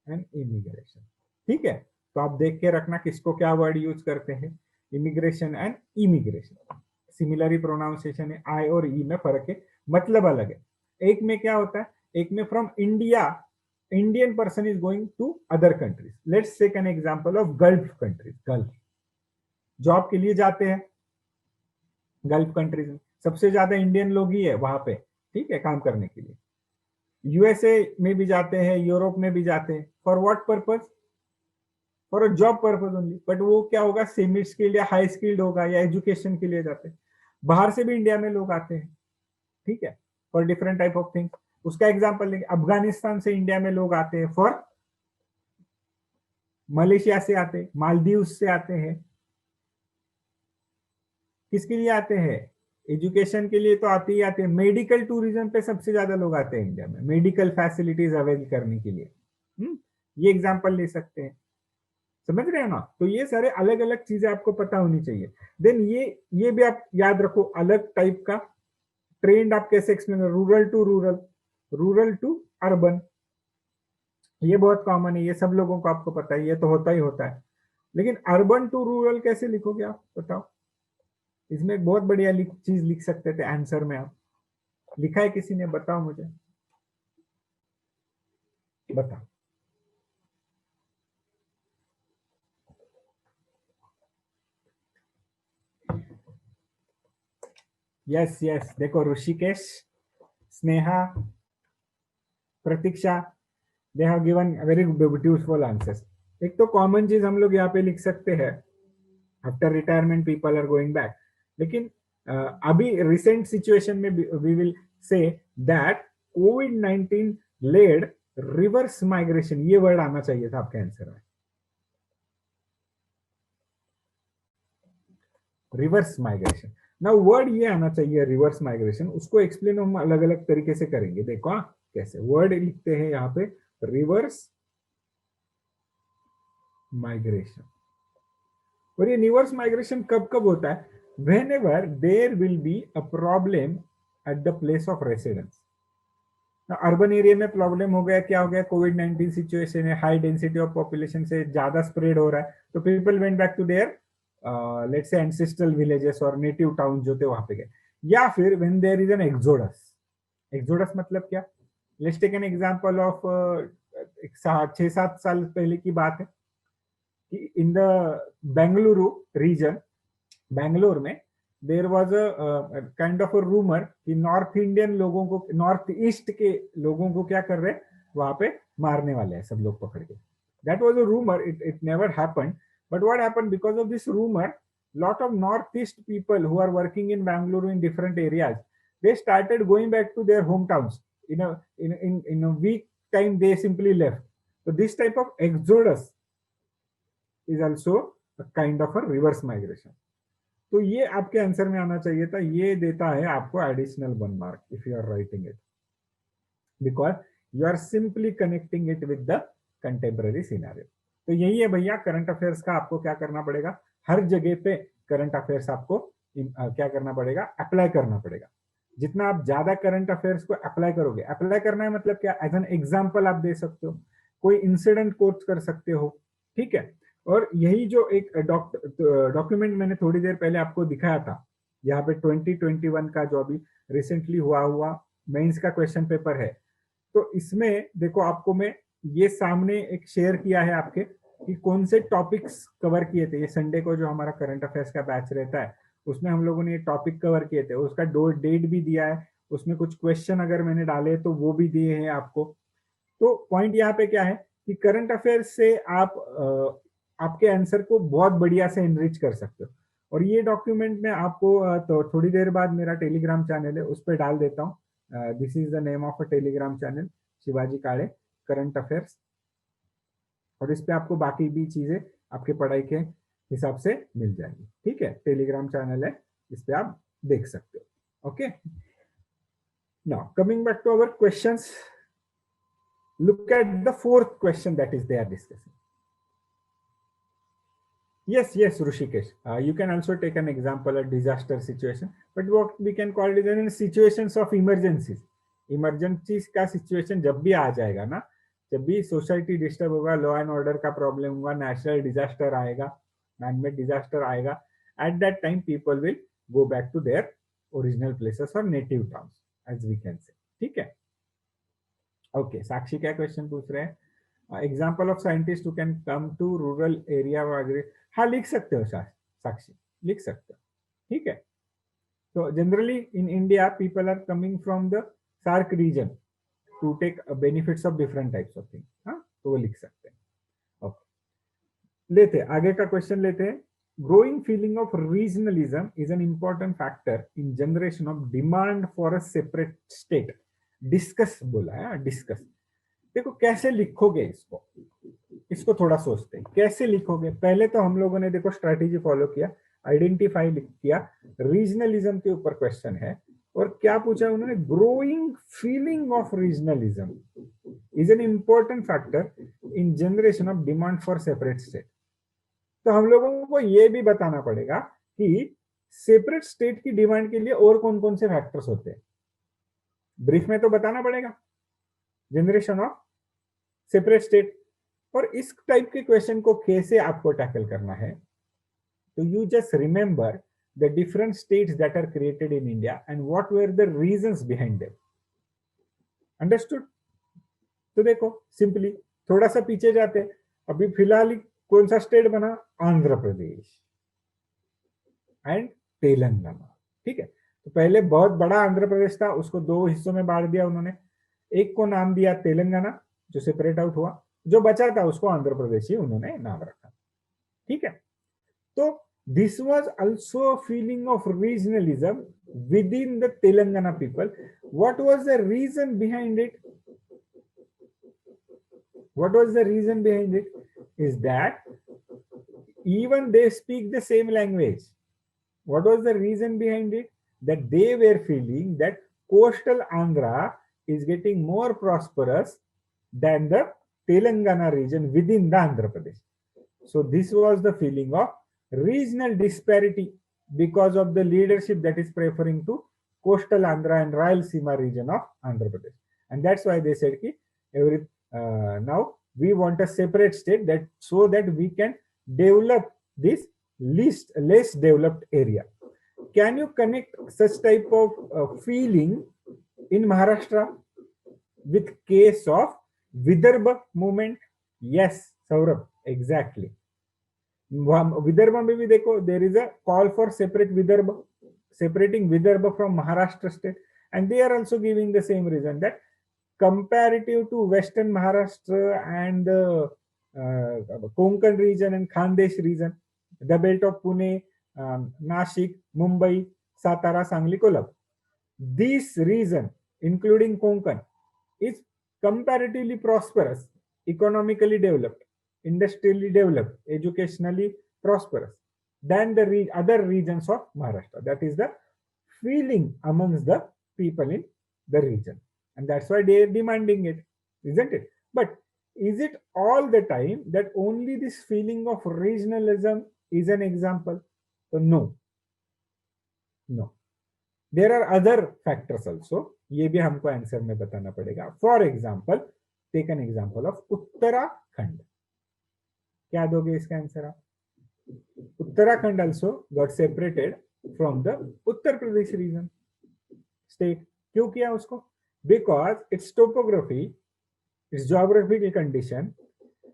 and immigration. ठीक है, तो आप देख के रखना किसको क्या वर्ड यूज करते हैं. Immigration and immigration similar he pronunciation है, आई और ई में फर्क है, मतलब अलग है. एक में क्या होता है? एक में from India Indian person is going to other countries. Let's take an example of Gulf countries. Gulf job के लिए जाते हैं गल्फ कंट्रीज में, सबसे ज्यादा इंडियन लोग ही है वहां पे. ठीक है, काम करने के लिए. यूएसए में भी जाते हैं, यूरोप में भी जाते हैं. For what purpose? For a job purpose only. But वो क्या होगा? सेमी स्किल्ड या हाई स्किल्ड होगा, या एजुकेशन के लिए जाते हैं. बाहर से भी इंडिया में लोग आते हैं. ठीक है, for different type of things. उसका एग्जांपल लेंगे, अफगानिस्तान से इंडिया में लोग आते हैं फॉर, मलेशिया से आते हैं, मालदीव से आते हैं. किसके लिए आते हैं? एजुकेशन के लिए तो आते ही आते हैं. मेडिकल टूरिज्म पे सबसे ज्यादा लोग आते हैं इंडिया में, मेडिकल फैसिलिटीज अवेल करने के लिए. ये एग्जांपल ले सकते हैं. समझ रहे हो ना? तो ये सारे अलग अलग चीजें आपको पता होनी चाहिए. देन ये भी आप याद रखो, अलग टाइप का ट्रेंड आप कैसे explain. Rural to rural, rural to urban, ये बहुत कॉमन है, ये सब लोगों को आपको पता है, ये तो होता ही होता है. लेकिन अर्बन टू रूरल कैसे लिखोगे आप बताओ? इसमें एक बहुत बढ़िया चीज लिख सकते थे आंसर में. आप लिखा है किसी ने? बताओ मुझे, बताओ. यस यस, देखो Rishikesh, Sneha, Pratiksha, they have given very beautiful answers. एक तो कॉमन चीज हम लोग यहाँ पे लिख सकते हैं, after retirement people are going back. लेकिन अभी रिसेंट सिचुएशन में वी विल से दैट कोविड-19 लेड रिवर्स माइग्रेशन. ये वर्ड आना चाहिए था आपके आंसर में, रिवर्स माइग्रेशन. ना वर्ड ये आना चाहिए रिवर्स माइग्रेशन. उसको एक्सप्लेन हम अलग अलग तरीके से करेंगे. देखो कैसे वर्ड लिखते हैं यहाँ पे, रिवर्स माइग्रेशन. और ये रिवर्स माइग्रेशन कब कब होता है? whenever there will be a problem at the place of residence. Urban area में प्रॉब्लम हो गया, क्या हो गया, कोविड-19 सिचुएशन है, हाई डेंसिटी ऑफ पॉपुलेशन से ज्यादा स्प्रेड हो रहा है, तो people went back to their let's say ancestral villages और नेटिव टाउन जो थे वहां पे गए। या फिर when there is an exodus, exodus मतलब क्या, let's take an example of 6-7 साल पहले की बात है कि in the Bengaluru reason, Bangalore में there was a kind of a rumour कि नॉर्थ इंडियन लोगों को, नॉर्थ ईस्ट के लोगों को क्या कर रहे हैं, वहां पे मारने वाले हैं सब लोग पकड़ के। That was a rumour, it never happened, but what happened because of this rumour, lot of northeast people who are working in Bangalore in different areas, they started going back to their hometowns. In a week time they simply left. So this type of exodus is also a kind of a reverse migration. तो ये आपके answer में आना चाहिए था, ये देता है आपको additional 1 mark if you are writing it, because you are simply connecting it with the contemporary scenario. तो यही है भैया करंट अफेयर्स का, आपको क्या करना पड़ेगा, हर जगह पे करंट अफेयर्स आपको क्या करना पड़ेगा, अप्लाई करना पड़ेगा। जितना आप ज्यादा करंट अफेयर्स को अप्लाई करोगे, अप्लाई करना है मतलब क्या, एज एन एग्जाम्पल आप दे सकते हो, कोई इंसिडेंट कोट कर सकते हो, ठीक है। और यही जो एक डॉक्यूमेंट मैंने थोड़ी देर पहले आपको दिखाया था, यहाँ पे 2021 का जो अभी रिसेंटली हुआ मेंस का क्वेश्चन पेपर है, तो इसमें देखो आपको मैं ये सामने एक शेयर किया है आपके कि कौन से टॉपिक्स कवर किए थे। ये संडे को जो हमारा करंट अफेयर्स का बैच रहता है उसमें हम लोगों ने ये टॉपिक कवर किए थे, उसका डेट भी दिया है, उसमें कुछ क्वेश्चन अगर मैंने डाले तो वो भी दिए हैं आपको। तो पॉइंट यहाँ पे क्या है कि करंट अफेयर्स से आप आपके आंसर को बहुत बढ़िया से एनरिच कर सकते हो। और ये डॉक्यूमेंट में आपको तो थोड़ी देर बाद मेरा टेलीग्राम चैनल है उस पर डाल देता हूँ। This is the name of a Telegram channel, Shivaji Kade current affairs, और इस पे आपको बाकी भी चीजें आपके पढ़ाई के हिसाब से मिल जाएगी, ठीक है। टेलीग्राम चैनल है, इस पे आप देख सकते हो। Okay, now coming back to our questions, look at the fourth question that is they are discussing. Yes, Rushikesh, you can also take an example, a disaster situation, but what we can call it in situations of emergencies. Emergency का situation जब भी आ जाएगा ना, जब भी society disturb होगा, law and order का प्रॉब्लम होगा, नेचुरल डिजास्टर आएगा, मैनमेड डिजास्टर आएगा, at that time people will go back to their original places और native towns, as we can say, ठीक है। ओके, साक्षी क्या क्वेश्चन पूछ रहे हैं, example of scientist who can come to rural area वगैरह, हाँ लिख सकते हो साक्षी, लिख सकते हो, ठीक है। तो generally in India people are coming from the SAARC region to take benefits of different types of thing, हाँ तो वो लिख सकते हैं। ओके, लेते आगे का क्वेश्चन लेते हैं। Growing feeling of regionalism is an important factor in generation of demand for a separate state. Discuss बोला है, डिस्कस। देखो कैसे लिखोगे इसको, इसको थोड़ा सोचते हैं कैसे लिखोगे। पहले तो हम लोगों ने देखो स्ट्रैटेजी फॉलो किया, आइडेंटिफाई किया, रीजनलिज्म के ऊपर क्वेश्चन है और क्या पूछा उन्होंने, growing feeling of regionalism is an important factor in generation of demand for separate state. तो हम लोगों को ये भी बताना पड़ेगा कि सेपरेट स्टेट की डिमांड के लिए और कौन कौन से फैक्टर्स होते हैं, ब्रीफ में तो बताना पड़ेगा, जनरेशन ऑफ सेपरेट स्टेट। और इस टाइप के क्वेश्चन को कैसे आपको टैकल करना है, तो you just remember the different states that are created in India and what were the reasons behind them. Understood? तो देखो सिंपली थोड़ा सा पीछे जाते, अभी फिलहाल कौन सा स्टेट बना, आंध्र प्रदेश एंड तेलंगाना, ठीक है। तो पहले बहुत बड़ा आंध्र प्रदेश था, उसको 2 हिस्सों में बांट दिया उन्होंने, एक को नाम दिया तेलंगाना जो सेपरेट आउट हुआ, जो बचा था उसको आंध्र प्रदेश ही उन्होंने नाम रखा, ठीक है। तो this was also feeling of regionalism with in the Telangana people. What was the reason behind it, what was the reason behind it is that even they speak the same language. What was the reason behind it, that they were feeling that coastal Andhra is getting more prosperous than the Telangana region within the Andhra Pradesh. So this was the feeling of regional disparity because of the leadership that is preferring to coastal Andhra and Rayalaseema region of Andhra Pradesh. and that's why they said ki every now we want a separate state, that so that we can develop this least less developed area. Can you connect such type of feeling in Maharashtra with case of Vidarbha movement? Yes, Saurabh, exactly. Vidarbha में भी देखो, there is a call for separate Vidarbha, separating Vidarbha from Maharashtra state, and they are also giving the same reason that comparative to Western Maharashtra and the Konkan region and Khandesh region, the belt of Pune, Nashik, Mumbai, Satara, Sangli, Kolhapur. This region, including Konkan, is comparatively prosperous, economically developed, industrially developed, educationally prosperous than the other regions of Maharashtra. That is the feeling amongst the people in the region. And that's why they are demanding it, isn't it? But is it all the time that only this feeling of regionalism is an example? So no. No. There are other factors also. ये भी हमको answer में बताना पड़ेगा. For example, take an example of Uttarakhand. क्या दोगे इसका answer आप? Uttarakhand also got separated from the Uttar Pradesh region state. क्यों किया उसको? Because its topography, its geographical condition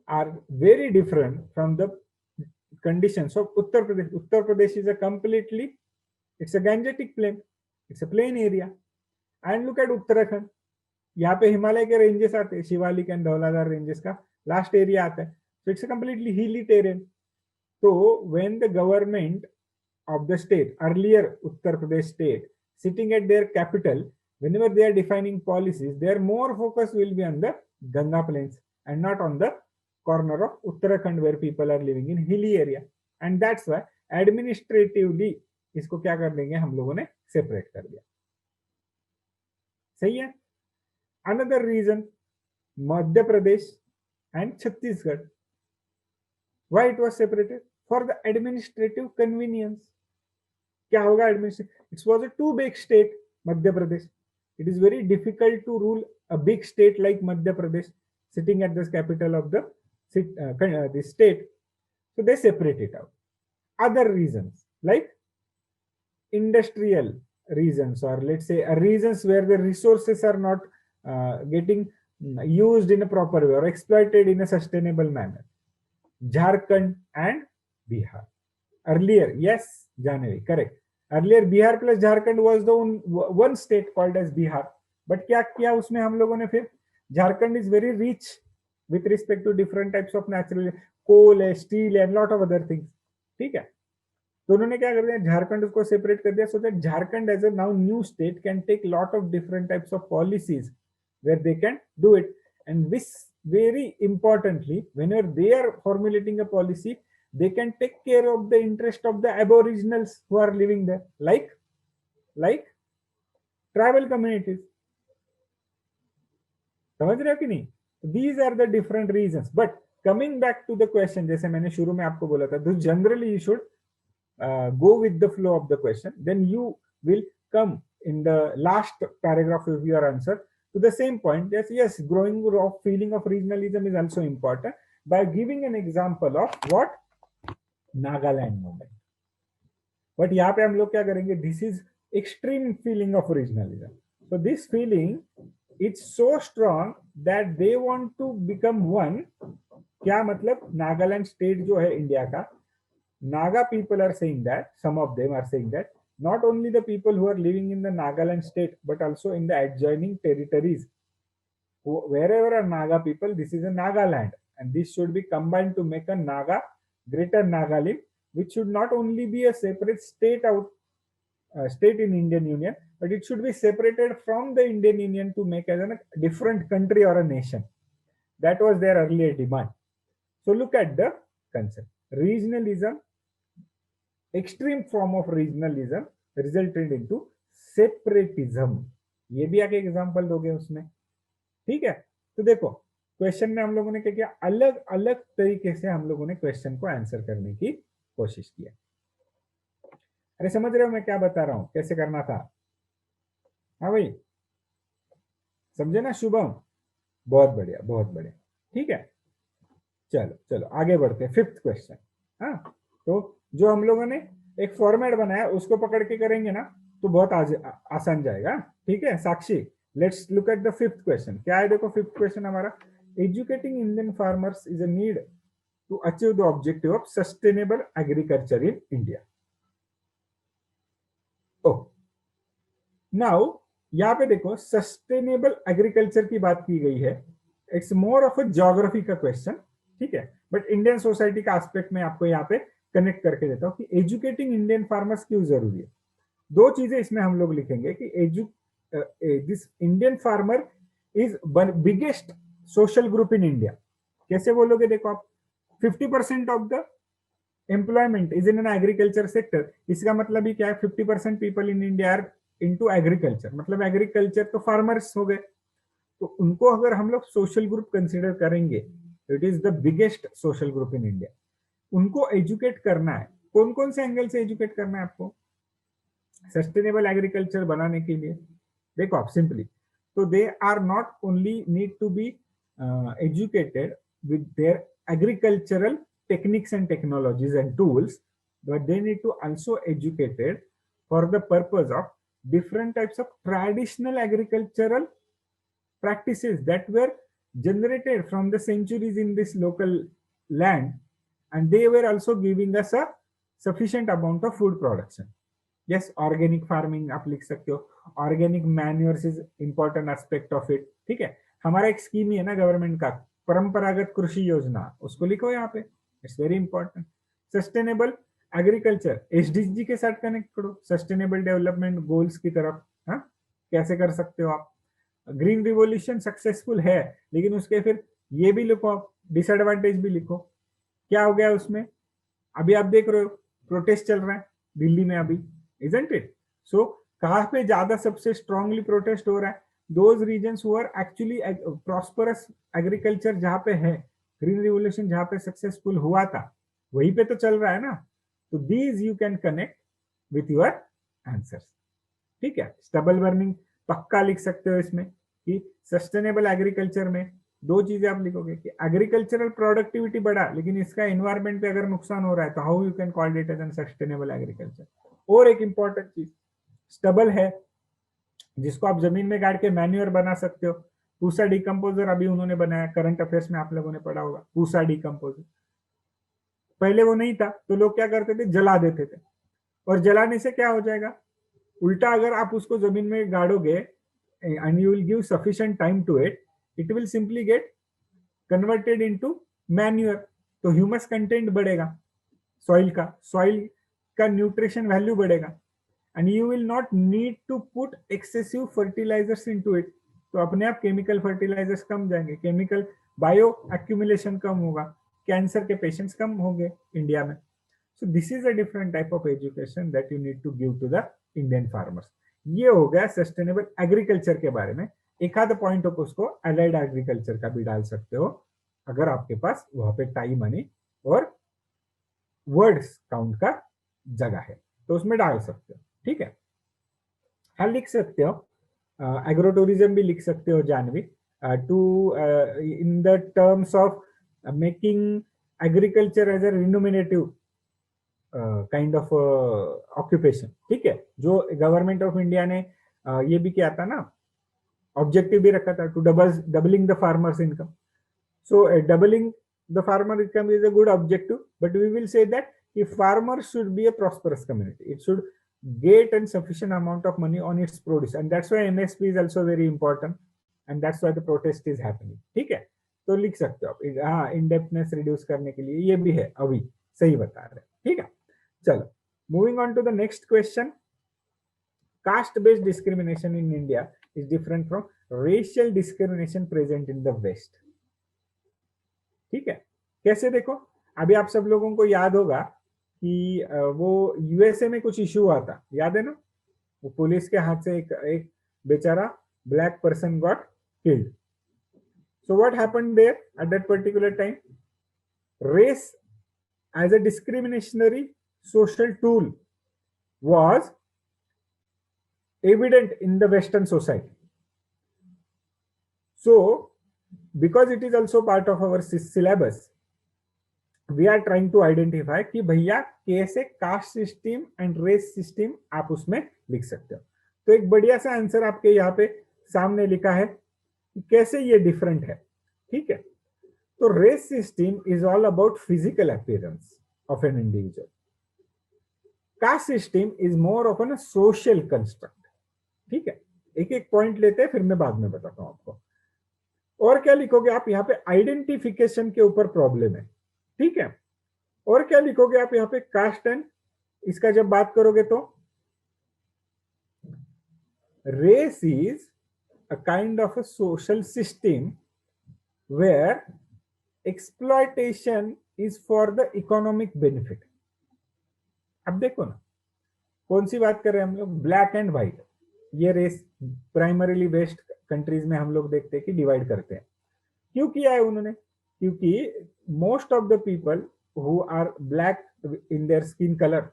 are very different from the conditions of Uttar Pradesh. Uttar Pradesh is a completely, it's a Gangetic plain, it's a plain area. And look at Uttarakhand. यहाँ पे हिमालय के ranges आते हैं, Shivalik and Dhauladhar ranges का last area आता है. So it's a completely hilly terrain. So when the government of the state, earlier Uttar Pradesh state, sitting at their capital, whenever they are defining policies, their more focus will be on the Ganga plains and not on the corner of Uttarakhand where people are living in hilly area. And that's why administratively इसको क्या कर देंगे, हम लोगों ने separate कर दिया. सही है. Another reason, Madhya Pradesh and Chhattisgarh. Why it was separated? For the administrative convenience. क्या होगा administrative? It was a too big state, Madhya Pradesh. It is very difficult to rule a big state like Madhya Pradesh, sitting at the capital of the state. So they separate it out. Other reasons like industrial reasons, or let's say reasons where the resources are not getting used in a proper way or exploited in a sustainable manner. Jharkhand and Bihar. Earlier, yes, January, correct. Earlier Bihar plus Jharkhand was the one state called as Bihar. But क्या किया उसमें हम लोगों ने फिर? Jharkhand is very rich with respect to different types of natural coal, steel and lot of other things. ठीक है. तो उन्होंने क्या कर दिया, झारखंड को सेपरेट कर दिया, so that Jharkhand as a now new state can take lot of different types of policies where they can do it. And this very importantly, whenever they are formulating a policy, they can take care of the interest of the aboriginals who are living there, like tribal communities. समझ रहे हो कि नहीं? These are the different reasons. But coming back to the question, जैसे मैंने शुरू में आपको बोला था, तो generally you should go with the flow of the question. Then you will come in the last paragraph of your answer to the same point. Yes, growing of feeling of regionalism is also important by giving an example of what? Nagaland movement. But यहाँ पे हम लोग क्या करेंगे? This is extreme feeling of regionalism. So this feeling, it's so strong that they want to become one. क्या मतलब? Nagaland state जो है इंडिया का, Naga people are saying that, some of them are saying that, not only the people who are living in the Nagaland state, but also in the adjoining territories. Wherever are Naga people, this is a Nagaland, and this should be combined to make a Naga, Greater Nagaland, which should not only be a separate state state in Indian Union, but it should be separated from the Indian Union to make as a different country or a nation. That was their earlier demand. So look at the concept. Regionalism, extreme form of regionalism resulted into separatism. ये भी आगे example दोगे उसमें, ठीक है? तो देखो question में हम लोगों ने क्या किया, अलग अलग तरीके से हम लोगों ने क्वेश्चन को आंसर करने की कोशिश किया. अरे समझ रहे हो मैं क्या बता रहा हूं, कैसे करना था? हाँ भाई, समझे ना शुभम? बहुत बढ़िया, बहुत बढ़िया। ठीक है, चलो चलो आगे बढ़ते हैं। Fifth question. हाँ, तो जो हम लोगों ने एक फॉर्मेट बनाया उसको पकड़ के करेंगे ना तो बहुत आसान जाएगा। ठीक है Sakshi, let's look at the fifth question. क्या है देखो, फिफ्थ क्वेश्चन हमारा, educating Indian farmers is a need to achieve the objective of sustainable agriculture in India. Oh, now यहाँ पे देखो सस्टेनेबल एग्रीकल्चर की बात की गई है। It's more of a geography का क्वेश्चन। ठीक है, बट इंडियन सोसाइटी का एस्पेक्ट में आपको यहाँ पे कनेक्ट करके देता हूँ कि एजुकेटिंग इंडियन फार्मर्स क्यों जरूरी है। दो चीजें इसमें हम लोग लिखेंगे कि this Indian farmer is biggest social group in India. कैसे बोलोगे देखो आप, 50% of the employment is in an agriculture sector. इसका मतलब ही क्या है, 50% people in India are into agriculture, मतलब एग्रीकल्चर तो फार्मर्स हो गए। तो उनको अगर हम लोग सोशल ग्रुप कंसिडर करेंगे, it is the biggest social group in India. उनको एजुकेट करना है, कौन कौन से एंगल से एजुकेट करना है आपको सस्टेनेबल एग्रीकल्चर बनाने के लिए? देखो आप सिंपली, तो they are not only need to be educated with their agricultural techniques and technologies and tools, but they need to also educated for the purpose of different types of traditional agricultural practices that were generated from the centuries in this local land, and they were also giving us a sufficient amount of food production. Yes, organic farming आप लिख सकते हो, organic manures is important aspect of it. ठीक है, हमारा एक scheme ही है ना गवर्नमेंट का, परंपरागत कृषि योजना, उसको लिखो यहाँ पे, it's very important. Sustainable agriculture SDG के साथ कनेक्ट करो, सस्टेनेबल डेवलपमेंट गोल्स की तरफ। हाँ, कैसे कर सकते हो आप? ग्रीन रिवोल्यूशन सक्सेसफुल है, लेकिन उसके फिर ये भी लिखो आप, डिसएडवांटेज भी लिखो। क्या हो गया उसमें? अभी आप देख रहे हो प्रोटेस्ट चल रहा है दिल्ली में अभी, इजंट इट? सो कहाँ पे ज्यादा सबसे स्ट्रांगली प्रोटेस्ट हो रहा है? Those reasons who are actually prosperous agriculture जहाँ पे है, ग्रीन रिवोल्यूशन जहाँ पे सक्सेसफुल हुआ था, वहीं पे तो चल रहा है ना। तो these you can connect with your answers. ठीक है, स्टबल बर्निंग पक्का लिख सकते हो इसमें कि सस्टेनेबल एग्रीकल्चर में दो चीजें आप लिखोगे कि एग्रीकल्चरल प्रोडक्टिविटी बढ़ा, लेकिन इसका एनवायरमेंट पे अगर नुकसान हो रहा है तो how you can call it as an sustainable agriculture. और एक इंपॉर्टेंट चीज, स्टबल है जिसको आप जमीन में गाड़ के मैन्योर बना सकते हो। पूसा डिकम्पोजर अभी उन्होंने बनाया, करंट अफेयर्स में आप लोगों ने पढ़ा होगा, पूसा डिकम्पोजर। पहले वो नहीं था तो लोग क्या करते थे, जला देते थे, और जलाने से क्या हो जाएगा, उल्टा अगर आप उसको जमीन में गाड़ोगे and you will give sufficient time to it, it will simply get converted into manure। तो ह्यूमस कंटेंट बढ़ेगा सॉइल का, सॉइल का न्यूट्रिशन वैल्यू बढ़ेगा, and you will not need to put excessive fertilisers into it. तो अपने आप chemical fertilisers कम जाएंगे, chemical bio accumulation कम होगा, कैंसर के पेशेंट्स कम होंगे इंडिया में। So this is a different type of education that you need to give to the Indian farmers. ये हो गया सस्टेनेबल एग्रीकल्चर के बारे में। एक आध पॉइंट ऑफ उसको अलाइड एग्रीकल्चर का भी डाल सकते हो, अगर आपके पास वहां पे टाइम मनी और वर्ड्स काउंट का जगह है तो उसमें डाल सकते हो। ठीक है, हाँ लिख सकते हो, एग्रो टूरिज्म भी लिख सकते हो Janvi, to in the terms of making agriculture as a remunerative kind of occupation. ठीक है, जो गवर्नमेंट ऑफ इंडिया ने ये भी किया था ना, ऑब्जेक्टिव भी रखा था, to doubling the farmers income. So doubling the farmer income is a good objective, but we will say that if farmers should be a prosperous community, it should get and sufficient amount of money on its produce, and that's why MSP is also very important, and that's why the protest is happening। ठीक है, तो लिख सकते हो आप, हाँ इनडेप्थनेस reduce करने के लिए ये भी है, अभी सही बता रहे। ठीक है, चलो moving on to the next question. Caste based discrimination in India is different from racial discrimination present in the West. ठीक है, कैसे देखो, अभी आप सब लोगों को याद होगा कि वो यूएसए में कुछ इश्यू हुआ था, याद है ना? वो पुलिस के हाथ से एक बेचारा black person got killed. So what happened there at that particular time? Race as a discriminationary social tool was evident in the Western society. So because it is also part of our syllabus, we are trying to identify कि भैया कैसे caste system and race system आप उसमें लिख सकते हो। तो एक बढ़िया सा आंसर आपके यहाँ पे सामने लिखा है कि कैसे ये डिफरेंट है। ठीक है, तो race system is all about physical appearance of an individual. Caste system is more of an social construct. ठीक है, एक एक पॉइंट लेते हैं, फिर मैं बाद में बताता हूं आपको। और क्या लिखोगे आप यहाँ पे? आइडेंटिफिकेशन के ऊपर प्रॉब्लम है। ठीक है, और क्या लिखोगे आप यहाँ पे? कास्ट एंड इसका जब बात करोगे तो race is a kind of a social system where exploitation is for the economic benefit. अब देखो ना, कौन सी बात कर रहे हैं हम लोग? Black and white. ये रेस प्राइमरीली वेस्ट कंट्रीज में हम लोग देखते हैं कि डिवाइड करते हैं। क्यों किया है उन्होंने? क्योंकि most of the people who are black in their skin colour,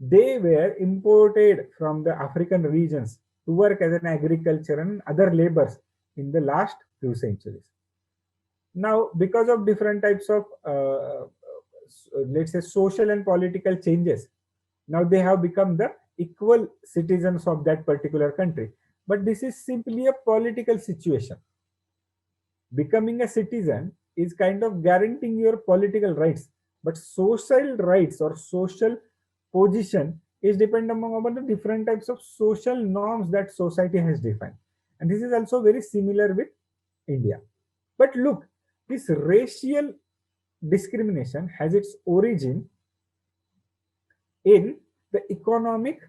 they were imported from the African regions to work as an agriculture and other labors in the last few centuries. Now, because of different types of, let's say, social and political changes, now they have become the equal citizens of that particular country. But this is simply a political situation. Becoming a citizen is kind of guaranteeing your political rights, but social rights or social position is dependent upon the different types of social norms that society has defined. And this is also very similar with India. But look, this racial discrimination has its origin in the economic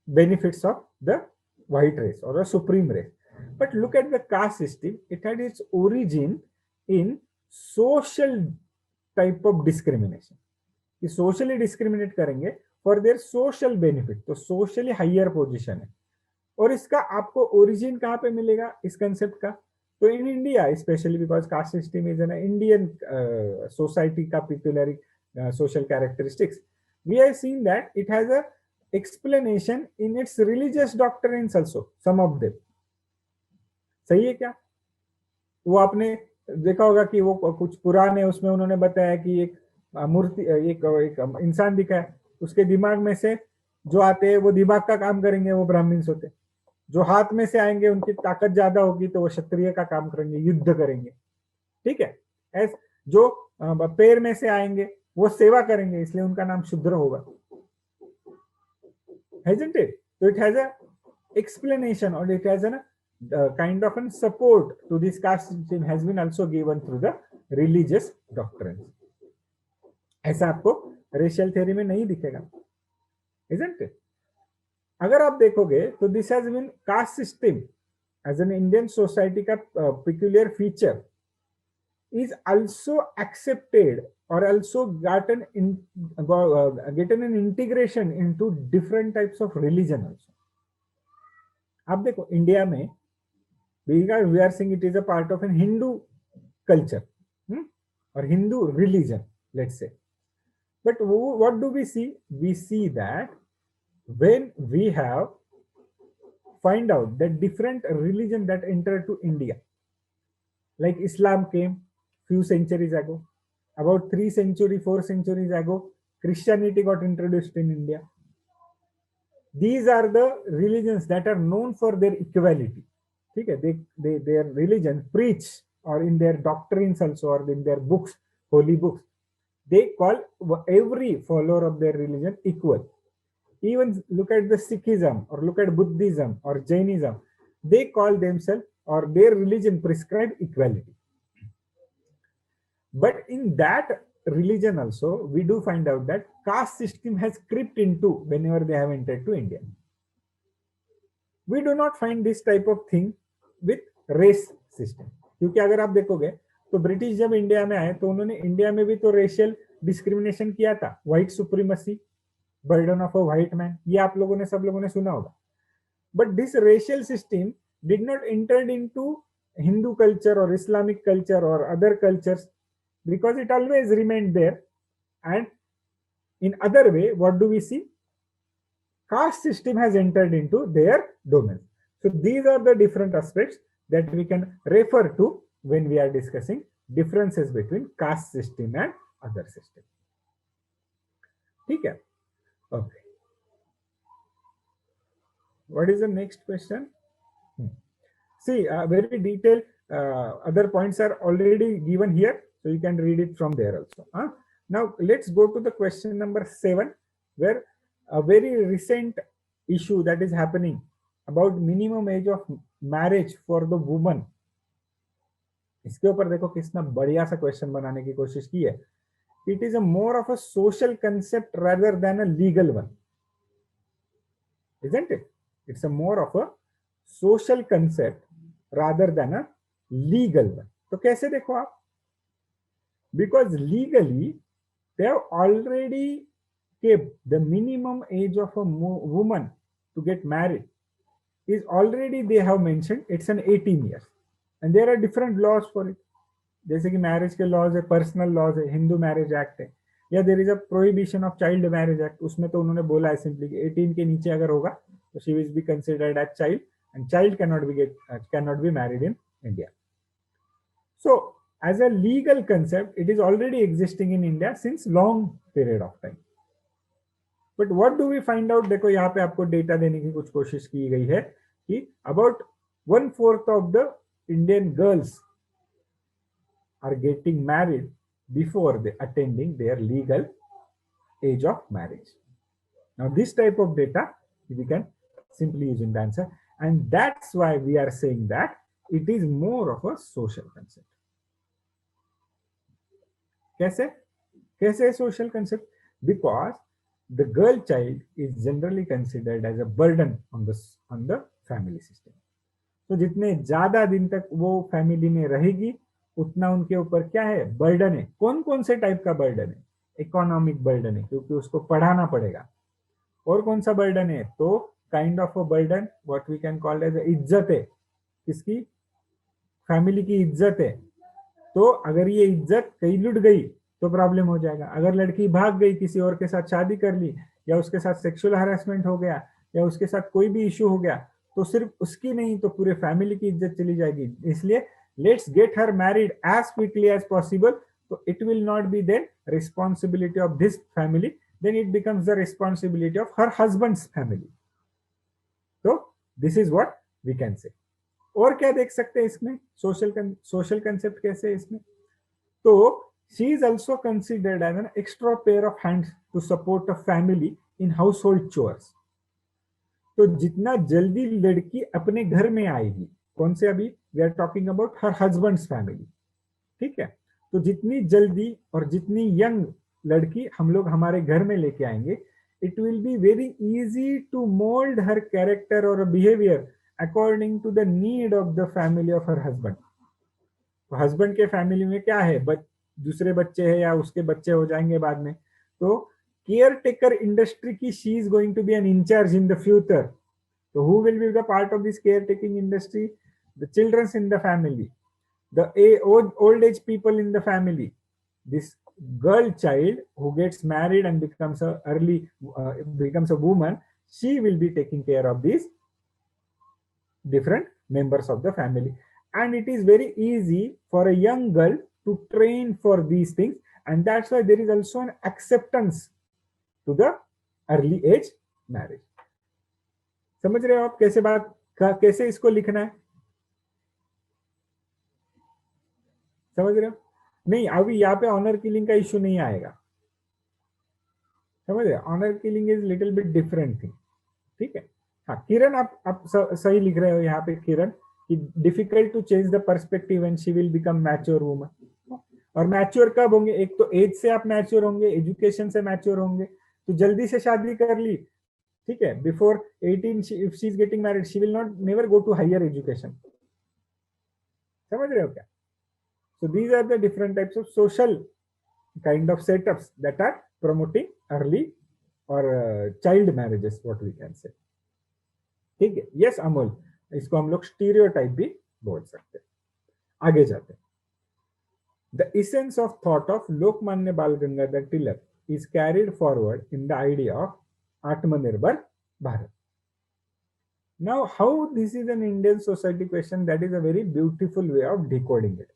benefits of the white race or a supreme race. But look at the caste system, it had its origin in social type of discrimination. कि socially discriminate करेंगे for their social benefit, तो socially higher position है। और इसका आपको origin कहाँ पे मिलेगा इस कंसेप्ट का? तो in India, specially because caste system is an Indian society का peculiar social characteristics, we have seen that it has a explanation in its religious doctrines also, some of them. सही है क्या? वो आपने देखा होगा कि वो कुछ पुराने उसमें उन्होंने बताया कि एक मूर्ति, एक इंसान दिखा है, उसके दिमाग में से जो आते हैं वो दिमाग का काम करेंगे, वो ब्राह्मण्स होते। जो हाथ में से आएंगे उनकी ताकत ज्यादा होगी तो वो क्षत्रिय का काम करेंगे, युद्ध करेंगे। ठीक है, जो पैर में से आएंगे वो सेवा करेंगे, इसलिए उनका नाम शूद्र होगा। Hasn't it? So it has a explanation, or it has a kind of a support to this caste system has been also given through the religious doctrines. ऐसा आपको रेशियल थ्योरी में नहीं दिखेगा, isn't it? अगर आप देखोगे तो this has been caste system as an Indian society का peculiar feature is also accepted or also gotten an integration into different types of religion also. आप देखो इंडिया में we are saying it is a part of an Hindu culture or Hindu religion, let's say. But what do we see? We see that when we have find out that different religion that entered to India, like Islam came few centuries ago, about 4 centuries ago, Christianity got introduced in India. These are the religions that are known for their equality. Okay? Their religion preach, or in their doctrines also, or in their books, holy books, they call every follower of their religion equal. Even look at the Sikhism, or look at Buddhism or Jainism, they call themselves, or their religion prescribe equality. But in that religion also, we do find out that caste system has crept into whenever they have entered to India. We do not find this type of thing with race system. क्योंकि अगर आप देखोगे तो British जब India में आए तो उन्होंने इंडिया में भी तो रेशियल डिस्क्रिमिनेशन किया था, white supremacy, burden of a white man, ये आप लोगों ने, सब लोगों ने सुना होगा. But this racial system did not enter into Hindu culture or Islamic culture or other cultures, because it always remained there. And in other way, what do we see? Caste system has entered into their domain. So these are the different aspects that we can refer to when we are discussing differences between caste system and other system. ठीक है? Okay. What is the next question? See, very detailed other points are already given here, so you can read it from there also. Now let's go to the question number 7, where a very recent issue that is happening about minimum age of marriage for the woman. इसके ऊपर देखो कितना बढ़िया सा question बनाने की कोशिश की है. It is a more of a social concept rather than a legal one, isn't it? It's a more of a social concept rather than a legal one. तो कैसे देखो आप? Because legally they have already kept the minimum age of a woman to get married is already, they have mentioned it's an 18 years, and there are different laws for it. जैसे कि marriage के laws है, personal laws है, Hindu marriage act है, या there is a prohibition of child marriage act. उसमें तो उन्होंने बोला है सिंपली कि 18 के नीचे अगर होगा तो she will be considered as child, and child cannot be married in India. So as a legal concept, it is already existing in India since long period of time. But what do we find out? देखो यहाँ पे आपको data देने की कुछ कोशिश की गई है कि about 1/4 of the Indian girls are getting married before they attending their legal age of marriage. Now this type of data we can simply use in the answer, and that's why we are saying that it is more of a social concept. कैसे social concept? Because the girl child is generally considered as a burden on the family system. तो जितने ज्यादा दिन तक वो family में रहेगी उतना उनके ऊपर क्या है, बर्डन है. कौन कौन से टाइप का बर्डन है? इकोनॉमिक बर्डन है, क्योंकि उसको पढ़ाना पड़ेगा. और कौन सा बर्डन है? तो kind of a burden what we can call as इज्जत है. किसकी? फैमिली की इज्जत है. तो अगर ये इज्जत कहीं लुट गई तो प्रॉब्लम हो जाएगा. अगर लड़की भाग गई, किसी और के साथ शादी कर ली, या उसके साथ सेक्सुअल हैरेसमेंट हो गया, या उसके साथ कोई भी इश्यू हो गया, तो सिर्फ उसकी नहीं तो पूरे फैमिली की इज्जत चली जाएगी. इसलिए let's get her married as quickly as possible. तो it will not be then responsibility of this family, then it becomes the responsibility of her husband's family. तो this is what we can say. और क्या देख सकते हैं इसमें? Social concept कैसे है इसमें? तो she is also considered as an extra pair of hands to support a family in household chores. तो जितना जल्दी लड़की अपने घर में आएगी, कौन से? अभी we are talking about her husband's family. ठीक है? तो जितनी जल्दी और जितनी यंग लड़की हम लोग हमारे घर में लेके आएंगे, it will be very easy to mold her character or behavior according to the need of the family of her husband. तो हस्बैंड के फैमिली में क्या है, दूसरे बच्चे हैं या उसके बच्चे हो जाएंगे बाद में, तो केयर टेकर इंडस्ट्री की she is going to be an incharge in the future. तो who will be the part of this care taking industry? The childrens in the family, the old age people in the family. This girl child who gets married and becomes a woman, she will be taking care of these different members of the family. And it is very easy for a young girl to train for these things, and that's why there is also an acceptance to the early age marriage. समझ रहे हो आप कैसे इसको लिखना है? समझ रहे हो? नहीं, अभी यहाँ पे ऑनर किलिंग का इश्यू नहीं आएगा. समझ रहे? Honour killing is little bit different thing. ठीक है? हाँ किरण, आप सही लिख रहे हो यहाँ पे किरण, कि difficult to change the perspective and she will become mature woman. और मैच्योर कब होंगे? एक तो एज से आप मैच्योर होंगे, एजुकेशन से मैच्योर होंगे. तो जल्दी से शादी कर ली, ठीक है, before 18 if she is getting married, she will not never go to higher education. समझ रहे हो क्या? So these are the different types of social kind of setups that are promoting early or child marriages, what we can say. ठीक है? Yes Amol, इसको हम लोग stereotype भी बोल सकते हैं. आगे जाते हैं. The essence of thought of Lokmanya Bal Gangadhar Tilak is carried forward in the idea of Atmanirbhar Bharat. Now, how this is an Indian society question, that is a very beautiful way of decoding it,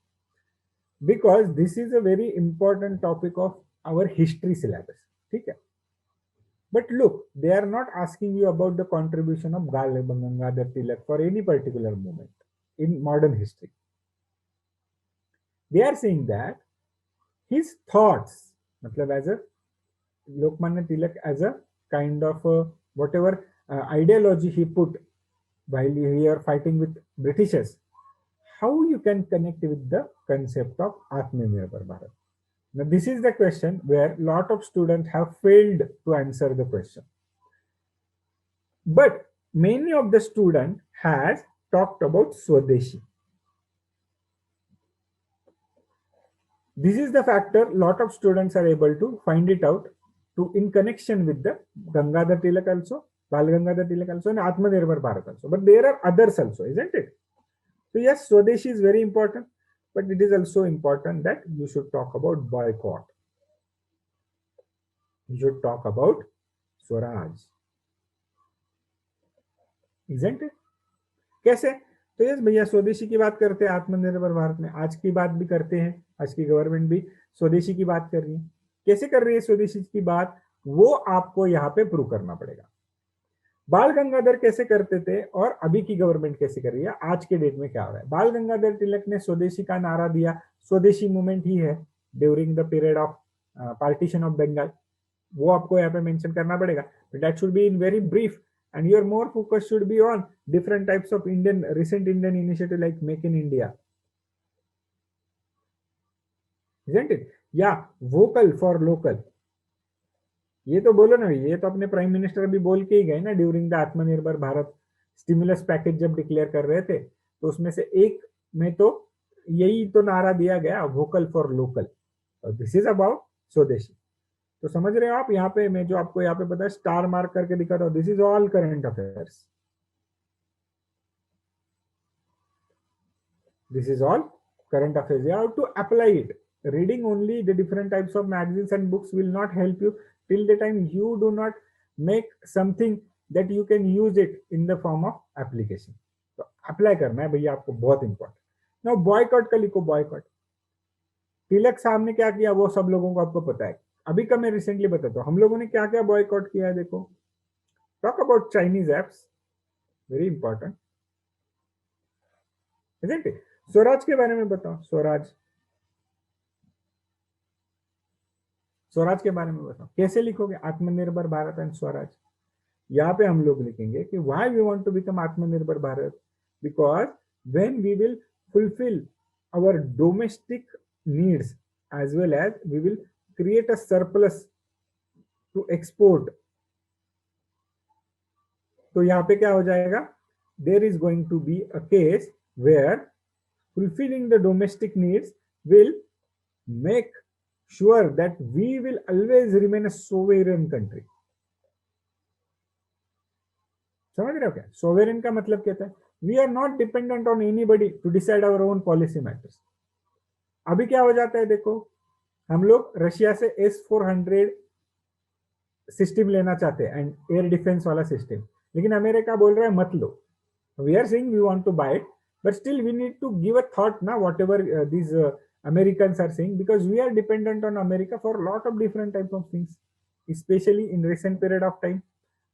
because this is a very important topic of our history syllabus. Okay? But look, they are not asking you about the contribution of Gangadhar Tilak for any particular moment in modern history. They are saying that his thoughts, matlab as a Lokmanya Tilak, as a kind of whatever ideology he put while we are fighting with Britishers, how you can connect with the concept of Atmanirbhar Bharat. Now, this is the question where lot of students have failed to answer the question. But many of the students has talked about Swadeshi. This is the factor lot of students are able to find it out to in connection with the Gangadhar Tilak also, Bal Gangadhar Tilak also, and Atmanirbhar Bharat also. But there are others also, isn't it? So yes, Swadeshi is very important, but it is also important that you should talk about boycott. You should talk about Swaraj, isn't it? कैसे? तो yes भैया, स्वदेशी की बात करते हैं आत्मनिर्भर भारत में, आज की बात भी करते हैं, आज की गवर्नमेंट भी स्वदेशी की बात कर रही है. कैसे कर रही है स्वदेशी की बात, वो आपको यहाँ पे प्रूव करना पड़ेगा. बाल गंगाधर कैसे करते थे और अभी की गवर्नमेंट कैसे कर रही है, आज के डेट में क्या हो रहा है. बाल गंगाधर तिलक ने स्वदेशी का नारा दिया, स्वदेशी मूवमेंट ही है during the period of partition of Bengal, वो आपको यहाँ पे मेंशन करना पड़ेगा. That should be in very brief, and your more focus should be on different types of recent Indian initiative like Make in India, isn't it? Yeah, vocal for local. ये तो बोलो ना, ये तो अपने प्राइम मिनिस्टर अभी बोल के ही गए ना ड्यूरिंग द आत्मनिर्भर भारत स्टिमुलस पैकेज जब डिक्लेयर कर रहे थे, तो उसमें से एक में तो यही तो नारा दिया गया, vocal for local. This is about स्वदेशी. तो समझ रहे हो आप, यहाँ पे मैं जो आपको यहाँ पे पता है स्टार मार्क करके दिखाता हूँ, this is all current affairs. This is all current affairs. You have to apply it. Reading only the different types of magazines and books will not help you till the time you do not make something that you can use it in the form of application. तो apply करना है भैया आपको, बहुत important. Now boycott का लिखो, boycott. तिलक साहब ने क्या किया वो सब लोगों को आपको पता है. अभी का मैं रिसेंटली बताता हूँ हम लोगों ने क्या क्या बॉयकॉट किया है. देखो, talk about Chinese apps, very important, isn't it? Swaraj के बारे में बताओ. स्वराज, स्वराज के बारे में बताओ. कैसे लिखोगे आत्मनिर्भर भारत एंड स्वराज. यहाँ पे हम लोग लिखेंगे कि why we want to become Atmanirbhar Bharat, because when we will fulfill our domestic needs as well as we will create a surplus to export. तो यहाँ पे क्या हो जाएगा, there is going to be a case where fulfilling the domestic needs will make sure that we will always remain a sovereign country. समझ रहे हो क्या सोवेरेन का मतलब कहता है? We are not dependent on anybody to decide our own policy matters. अभी क्या हो जाता है देखो, हम लोग रशिया से S-400 सिस्टम लेना चाहते हैं एंड एयर डिफेंस वाला सिस्टम, लेकिन अमेरिका बोल रहा है मत लो. We are saying we want to buy it, but still we need to give a thought now whatever these Americans are saying, because we are dependent on America for a lot of different type of things, especially in recent period of time,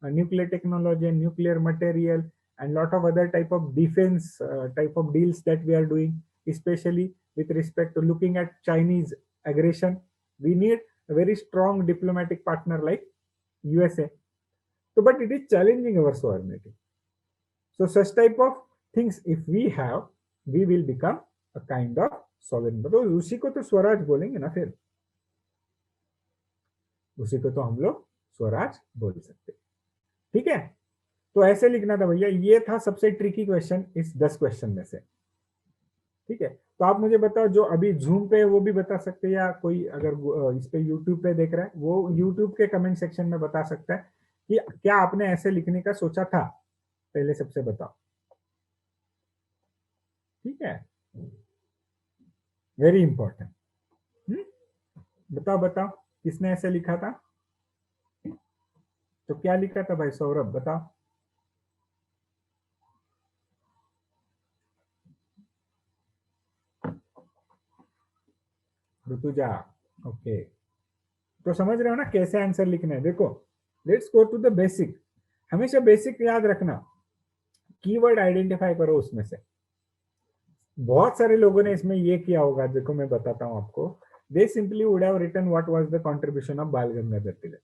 nuclear technology and nuclear material and lot of other type of defense type of deals that we are doing, especially with respect to looking at Chinese aggression. We need a very strong diplomatic partner like USA. So but it is challenging our sovereignty. So such type of things if we have, we will become a kind of sovereign. तो उसी को तो स्वराज बोलेंगे ना, फिर उसी को तो हम लोग स्वराज बोल सकते. ठीक है, तो ऐसे लिखना था भैया. ये था सबसे ट्रिकी क्वेश्चन इस 10 क्वेश्चन में से. ठीक है, तो आप मुझे बताओ जो अभी जूम पे वो भी बता सकते हैं, या कोई अगर इस पे यूट्यूब पे देख रहा है वो यूट्यूब के कमेंट सेक्शन में बता सकता है कि क्या आपने ऐसे लिखने का सोचा था. पहले सबसे बताओ. ठीक है, वेरी इंपॉर्टेंट. बताओ बताओ किसने ऐसे लिखा था. तो क्या लिखा था भाई सौरभ, बताओ. ऋतुजा, ओके। तो समझ रहे हो ना कैसे आंसर लिखना है। देखो, let's go to the basic. हमेशा बेसिक याद रखना, कीवर्ड आइडेंटिफाई करो उसमें से। बहुत सारे लोगों ने इसमें ये किया होगा, देखो मैं बताता हूं आपको। They simply would have written what was the contribution of Bal Gangadhar Tilak,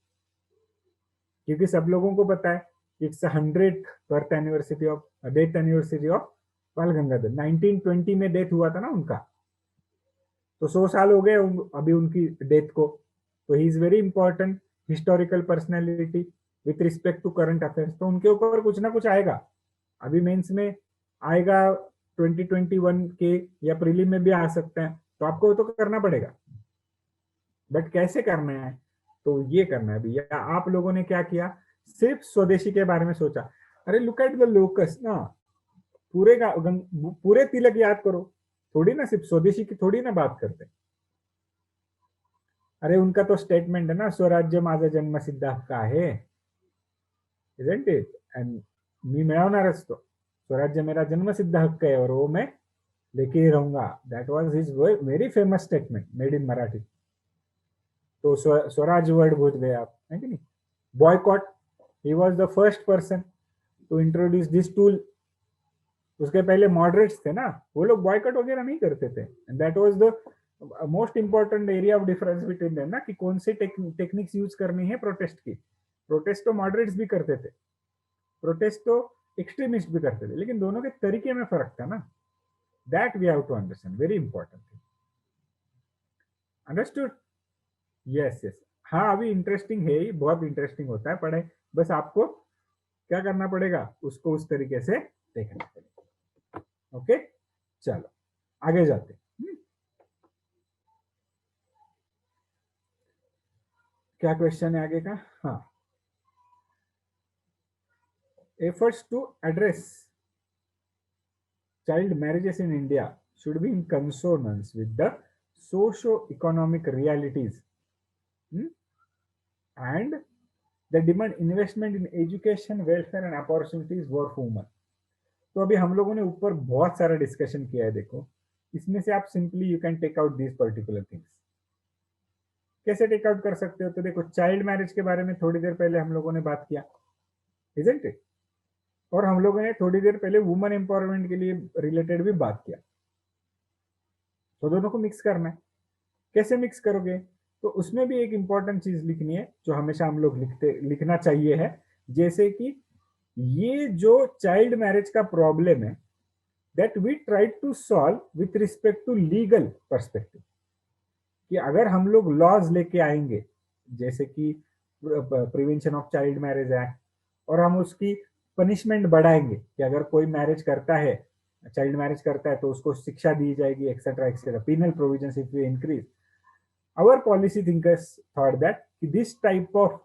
क्योंकि सब लोगों को पता है it's 100th birth anniversary of death anniversary of Bal Gangadhar. 1920 में डेथ हुआ था ना उनका, तो 100 साल हो गए अभी उनकी डेथ को। तो he is very important historical personality with respect to current affairs. तो उनके ऊपर कुछ ना कुछ आएगा, अभी मेंस में आएगा 2021 के, या प्रीलिम में भी आ सकते हैं, तो आपको तो करना पड़ेगा। बट कैसे करना है, तो ये करना है भैया। आप लोगों ने क्या किया, सिर्फ स्वदेशी के बारे में सोचा। अरे लुक एट द लोकस ना, पूरे का पूरे तिलक याद करो, थोड़ी ना सिर्फ स्वदेशी की थोड़ी ना बात करते। अरे उनका तो स्टेटमेंट है ना, स्वराज्य माझा जन्मसिद्ध हक्क आहे, isn't it? And मी मिळवणारच तो, स्वराज्य मेरा जन्मसिद्ध हक्क है और वो मैं लेके ही रहूंगा। That was his very famous statement made in Marathi. तो स्वराज वर्ड भूल गए आप, है कि नहीं। Boycott, he was the first person to introduce this tool. उसके पहले मॉडरेट्स थे ना, वो लोग बॉयकॉट वगैरह नहीं करते थे। And that was the most important area of difference between them ना, कि कौन सी टेक्निक्स यूज करनी है प्रोटेस्ट की। प्रोटेस्ट तो मॉडरेट्स भी करते थे, प्रोटेस्ट तो एक्सट्रीमिस्ट भी करते थे, लेकिन दोनों के तरीके में फर्क था ना। That we have to understand, very important thing. Understood? Yes yes. हाँ, अभी इंटरेस्टिंग है ही, बहुत इंटरेस्टिंग होता है पढ़ाई। बस आपको क्या करना पड़ेगा, उसको उस तरीके से देखना पड़ेगा। ओके, चलो आगे जाते। क्या क्वेश्चन है आगे का? हाँ, efforts to address child marriages in India should be in consonance with the socio-economic realities, and the demand investment in education, welfare and opportunities for women. तो अभी हम लोगों ने ऊपर बहुत सारा डिस्कशन किया है। देखो, इसमें से आप simply you can take out these particular things. कैसे टेक आउट कर सकते हो? तो देखो, चाइल्ड मैरिज के बारे में थोड़ी देर पहले हम लोगों ने बात किया, इजंट इट? और हम लोगों ने थोड़ी देर पहले वुमेन एम्पावरमेंट के लिए रिलेटेड भी बात किया। तो दोनों को मिक्स करना है। कैसे मिक्स करोगे? तो उसमें भी एक इंपॉर्टेंट चीज लिखनी है जो हमेशा हम लोग लिखना चाहिए है, जैसे कि ये जो चाइल्ड मैरिज का प्रॉब्लम है, that we try to solve with respect to legal perspective. कि अगर हम लोग लॉज लेके आएंगे, जैसे कि prevention of child marriage act, और हम उसकी पनिशमेंट बढ़ाएंगे कि अगर कोई मैरिज करता है, चाइल्ड मैरिज करता है, तो उसको शिक्षा दी जाएगी, etcetera etcetera, penal provisions if we increase. Our policy thinkers thought that this type of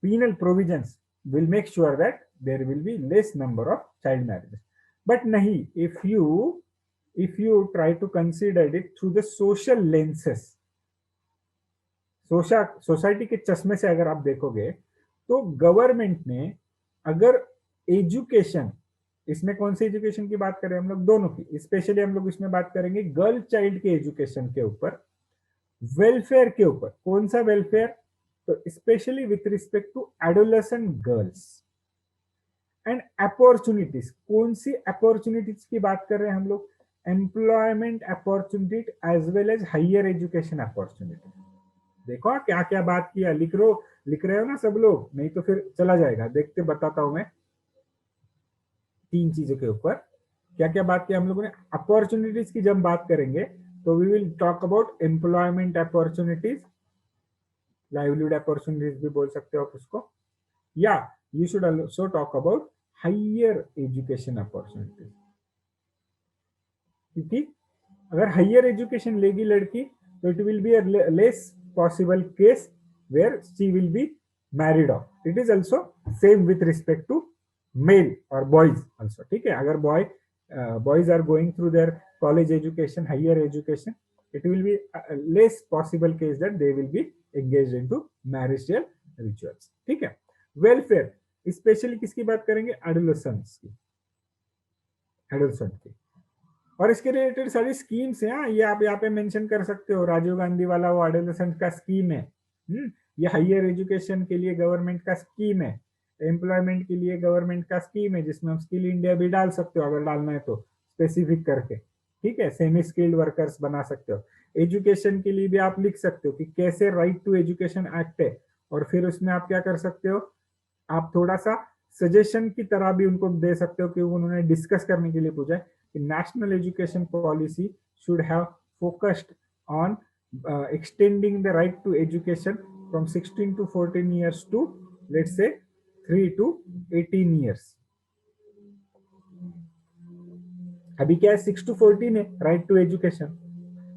penal provisions will make sure that there will be less number of child marriages. But nahi, if you try to consider it through the social lenses, society के चश्मे से अगर आप देखोगे, तो government ने अगर education, इसमें कौन सी एजुकेशन की बात करें हम लोग? दोनों की। स्पेशली हम लोग इसमें बात करेंगे गर्ल चाइल्ड के एजुकेशन के ऊपर, वेलफेयर के ऊपर। कौन सा वेलफेयर? तो specially with respect to adolescent girls and opportunities. कौन सी अपॉर्चुनिटीज की बात कर रहे हैं हम लोग? Employment opportunity as well as higher education opportunity. देखो क्या क्या बात किया, लिख रहे हो ना सब लोग, नहीं तो फिर चला जाएगा। देखते बताता हूं मैं तीन चीजों के ऊपर क्या क्या बात किया हम लोगों ने। अपॉर्चुनिटीज की जब बात करेंगे तो we will talk about employment opportunities, livelihood opportunities भी बोल सकते हो आप उसको, या you should also talk about higher education opportunities. क्योंकि अगर हायर एजुकेशन लेगी लड़की, तो it will be less possible case where she will be married off. It is also same with respect to male or boys also. ठीक है, अगर boys are going through their college education, higher education, it will be less possible case that they will be engaged into marriage rituals. ठीक है। Welfare specially किसकी बात करेंगे? Adolescents की, adolescent की। और इसके रिलेटेड सारी स्कीम्स हैं, ये आप यहाँ पे मेंशन कर सकते हो। राजीव गांधी वाला वो एडोलेसेंट का स्कीम है, ये हायर एजुकेशन के लिए गवर्नमेंट का स्कीम है, एम्प्लॉयमेंट के लिए गवर्नमेंट का स्कीम है, जिसमें हम स्किल इंडिया भी डाल सकते हो अगर डालना है तो स्पेसिफिक करके, ठीक है। सेमी स्किल्ड वर्कर्स बना सकते हो। एजुकेशन के लिए भी आप लिख सकते हो कि कैसे राइट टू एजुकेशन एक्ट है, और फिर उसमें आप क्या कर सकते हो, आप थोड़ा सा सजेशन की तरह भी उनको दे सकते हो कि उन्होंने डिस्कस करने के लिए पूछा है कि national education policy should have focused on extending the right to education from 16 to 14 years to, let's say, 3 to 18 years. अभी क्या है, 6 to 14 है राइट टू एजुकेशन।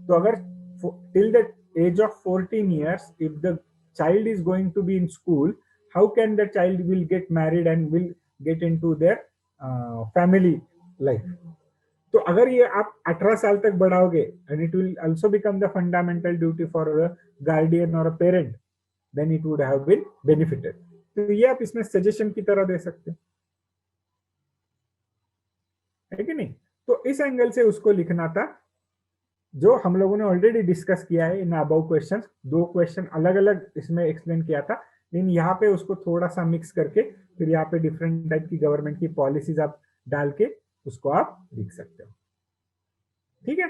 तो अगर till the age of 14 years if the child is going to be in school, how can the child will get married and will get into their family life? तो अगर ये आप 18 साल तक बढ़ाओगे, and it will also become the fundamental duty for a guardian और a parent, then it would have been benefited. तो ये आप इसमें सजेशन की तरह दे सकते हैं, है कि नहीं? तो इस एंगल से उसको लिखना था, जो हम लोगों ने ऑलरेडी डिस्कस किया है इन अबव क्वेश्चंस। 2 क्वेश्चन अलग अलग इसमें एक्सप्लेन किया था, लेकिन यहाँ पे उसको थोड़ा सा मिक्स करके फिर यहाँ पे डिफरेंट टाइप की गवर्नमेंट की पॉलिसीज आप डाल के उसको आप लिख सकते हो, ठीक है।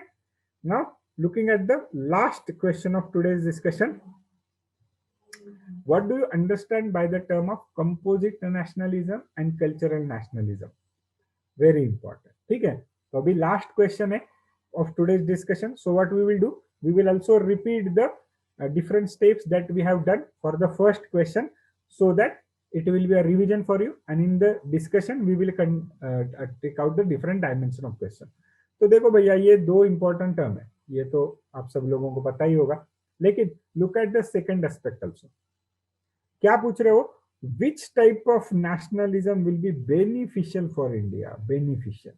Now, looking at the last question of today's discussion, what do you understand by the term of composite nationalism and cultural nationalism? Very important. ठीक है, तो अभी last question है of today's discussion. So what we will do? We will also repeat the different steps that we have done for the first question, so that it will be a revision for you. And in the discussion, we will take out the different dimension of question. तो देखो भैया, ये 2 important term है, ये तो आप सब लोगों को पता ही होगा, लेकिन look at the second aspect also. क्या पूछ रहे हो, which type of nationalism will be beneficial for India? Beneficial,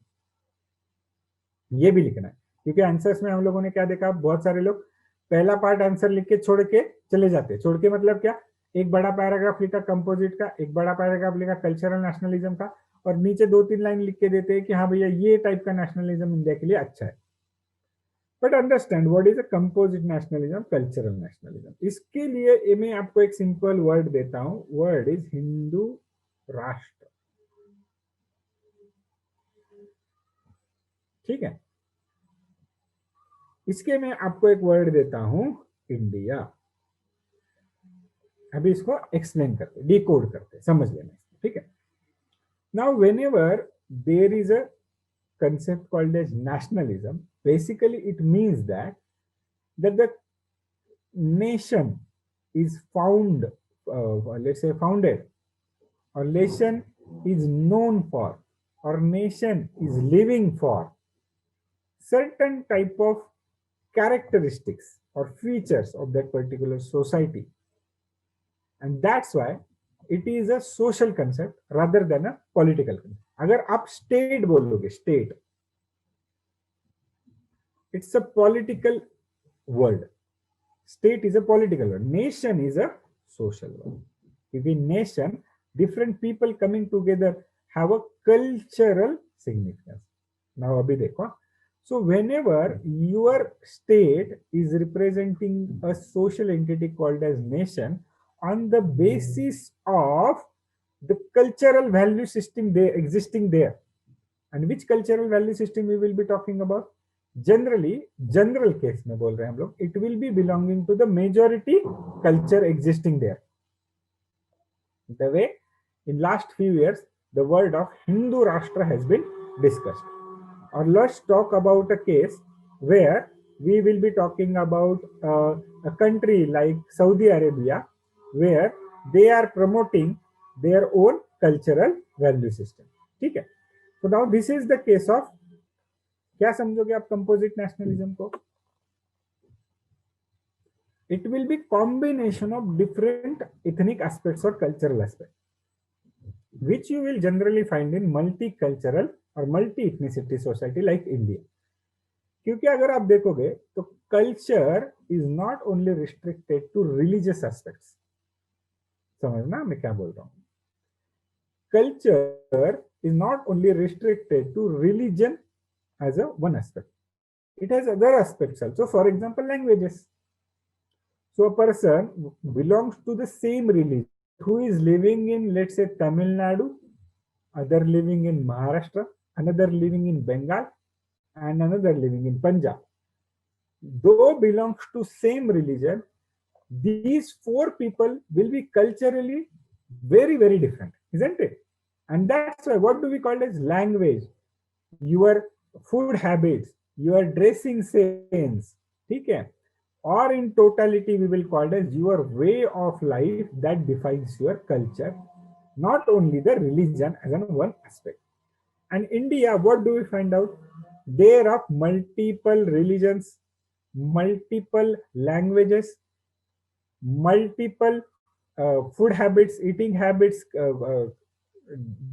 ये भी लिखना है, क्योंकि आंसर्स में हम लोगों ने क्या देखा, बहुत सारे लोग पहला पार्ट आंसर लिख के छोड़ के चले जाते। छोड़ के मतलब क्या, एक बड़ा पैराग्राफ लिखा कंपोजिट का, एक बड़ा पैराग्राफ लिखा कल्चरल नेशनलिज्म का, और नीचे 2-3 लाइन लिख के देते हैं कि हाँ भैया ये टाइप का नेशनलिज्म इंडिया के लिए अच्छा है। But understand what is a composite nationalism, cultural nationalism. इसके लिए मैं आपको एक सिंपल वर्ड देता हूं, वर्ड इज हिंदू राष्ट्र, ठीक है। इसके मैं आपको एक वर्ड देता हूं, इंडिया। अभी इसको एक्सप्लेन करते, डिकोड करते, समझ लेना, ठीक है। Now whenever there is a concept called as nationalism, basically it means that the nation is let's say founded, or nation is known for, or nation is living for certain type of characteristics or features of that particular society, and that's why it is a social concept rather than a political concept. अगर आप state बोलोगे, state, it's a political word. State is a political word. Nation is a social word. Within nation, different people coming together have a cultural significance. Now, abhi dekho. So, whenever your state is representing a social entity called as nation, on the basis of the cultural value system they existing there, and which cultural value system we will be talking about? Generally, general case में बोल रहे हैं हम लोग, it will be belonging to the majority culture existing there. The way in last few years the word of Hindu Rashtra has been discussed. Or let's talk about a case where we will be talking about a country like Saudi Arabia, where they are promoting their own cultural value system, ठीक है। So now this is the case of, क्या समझोगे आप composite nationalism को? It will be combination of different ethnic aspects और cultural aspect, which you will generally find in multi cultural और multi ethnicity society like India. क्योंकि अगर आप देखोगे तो culture is not only restricted to religious aspects, समझना मैं क्या बोल रहा हूं। Culture is not only restricted to religion as a one aspect. It has other aspects also. For example, languages. So a person belongs to the same religion who is living in, let's say, Tamil Nadu, other living in Maharashtra, another living in Bengal, and another living in Punjab. Though belongs to same religion, these four people will be culturally very, very different, isn't it? And that's why what do we call as language? Your food habits, your dressing sense, okay? Or in totality, we will call it as your way of life that defines your culture, not only the religion as an one aspect. And India, what do we find out? There are multiple religions, multiple languages, multiple food habits, eating habits,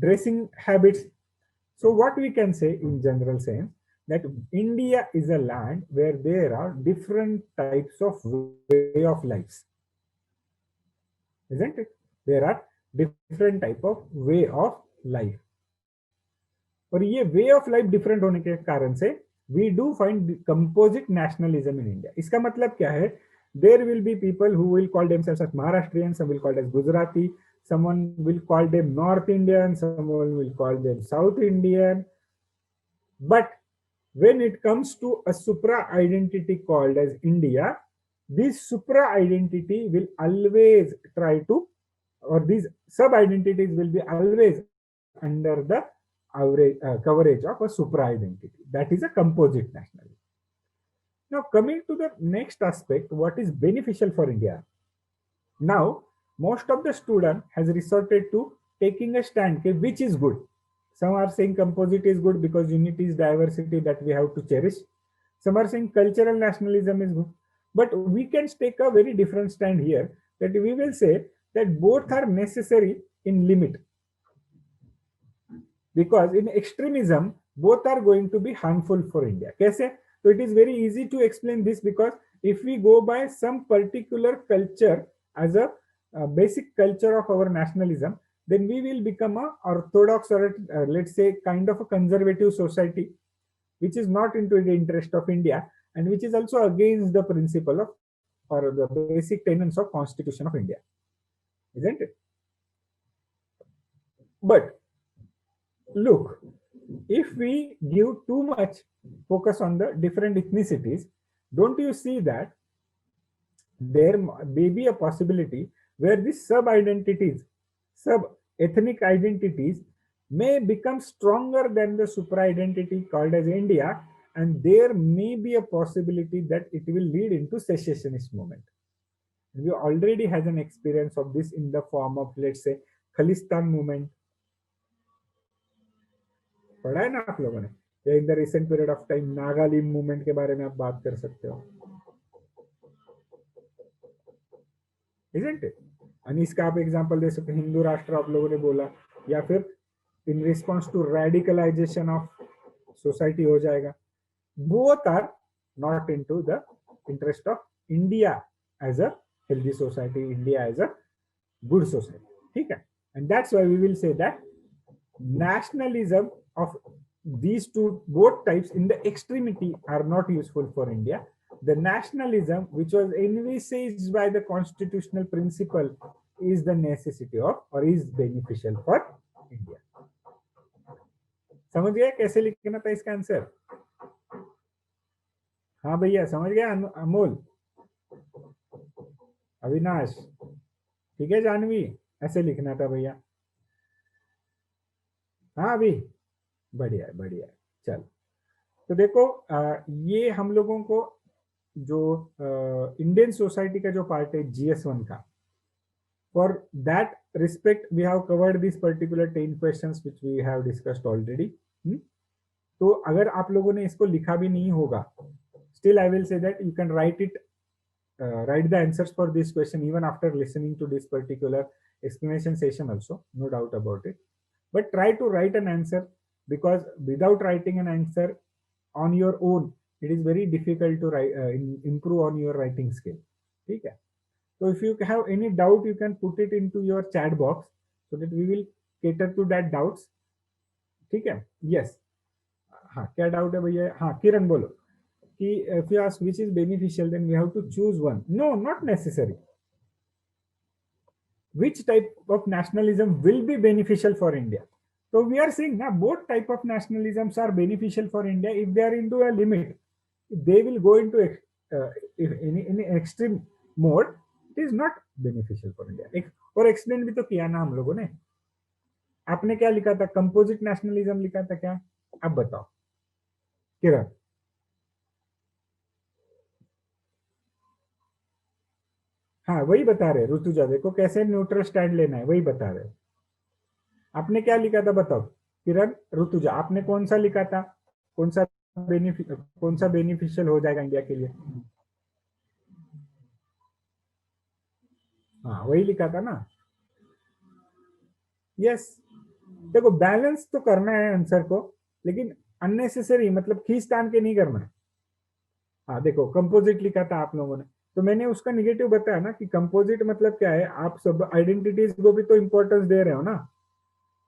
dressing habits. So what we can say in general sense that India is a land where there are different types of way of lives, isn't it? There are different type of way of life. और ये way of life different होने के कारण से we do find composite nationalism in India. इसका मतलब क्या है? There will be people who will call themselves as Maharashtrian, some will call as Gujarati, someone will call them North Indian, someone will call them South Indian. But when it comes to a supra identity called as India, this supra identity will always try to, or these sub identities will be always under the coverage of a supra identity. That is a composite nationalism. Now coming to the next aspect, what is beneficial for India? Now most of the student has resorted to taking a stand which is good. Some are saying composite is good because unity is diversity that we have to cherish. Some are saying cultural nationalism is good. But we can take a very different stand here, that we will say that both are necessary in limit. Because in extremism, both are going to be harmful for India. Kaise? So it is very easy to explain this, because if we go by some particular culture as a basic culture of our nationalism, then we will become a orthodox, or let's say kind of a conservative society, which is not into the interest of India, and which is also against the principle of, or the basic tenets of Constitution of India, isn't it? But look, if we give too much focus on the different ethnicities, don't you see that there may be a possibility where these sub-identities, sub-ethnic identities may become stronger than the supra-identity called as India, and there may be a possibility that it will lead into secessionist movement. We already has an experience of this in the form of, let's say, Khalistan movement. पढ़ा है ना आप लोगों ने, या in the recent period of time नागाली movement के बारे में आप बात कर सकते हो, isn't it? आणि इसका आप एग्जांपल दे सकते, हिंदू राष्ट्र आप लोगों ने बोला, या फिर in response to radicalization of society हो जाएगा. Both are not into the interest of India as a healthy society, India as a good society. ठीक है? And that's why we will say that nationalism of these two both types in the extremity are not useful for India. The nationalism which was envisaged by the constitutional principle is the necessity of, or is beneficial for India. समझ गया कैसे लिखना था इसका answer? हाँ भैया समझ गया? अमोल, अविनाश, ठीक है? जानवी, ऐसे लिखना था भैया. हाँ अभी बढ़िया है, बढ़िया है. चल, तो देखो ये हम लोगों को जो इंडियन सोसाइटी का जो पार्ट है GS1 का, for that respect we have covered this particular 10 questions which we have discussed already. तो अगर आप लोगों ने इसको लिखा भी नहीं होगा, still I will say that you can write it, write the answers for this question even after listening to this particular explanation session also, no doubt about it. But try to write an answer, because without writing an answer on your own, it is very difficult to write, improve on your writing skill. ठीक है? So if you have any doubt, you can put it into your chat box so that we will cater to that doubts. ठीक है? Yes. हाँ क्या doubt है भैया? हाँ किरण बोलो कि if you ask which is beneficial then we have to choose one. No, not necessary. Which type of nationalism will be beneficial for India? So we are saying now both type of nationalisms are beneficial for India if they are into a limit. If they will go into if in extreme mode, it is not beneficial for India. और explain भी तो किया ना हम लोगों ने. आपने क्या लिखा था? कंपोजिट नेशनलिज्म लिखा था क्या? अब बताओ किरण. हाँ वही बता रहे ऋतुजा, देखो कैसे न्यूट्रल स्टैंड लेना है, वही बता रहे. आपने क्या लिखा था बताओ किरण, ऋतुजा आपने कौन सा लिखा था? कौन सा कौन सा बेनिफिशियल हो जाएगा इंडिया के लिए? हाँ वही लिखा था ना. यस. देखो बैलेंस तो करना है आंसर को, लेकिन अननेसेसरी मतलब खींच तान के नहीं करना है. हाँ देखो कंपोजिट लिखा था आप लोगों ने, तो मैंने उसका निगेटिव बताया ना कि कंपोजिट मतलब क्या है, आप सब आइडेंटिटीज को भी तो इंपॉर्टेंस दे रहे हो ना.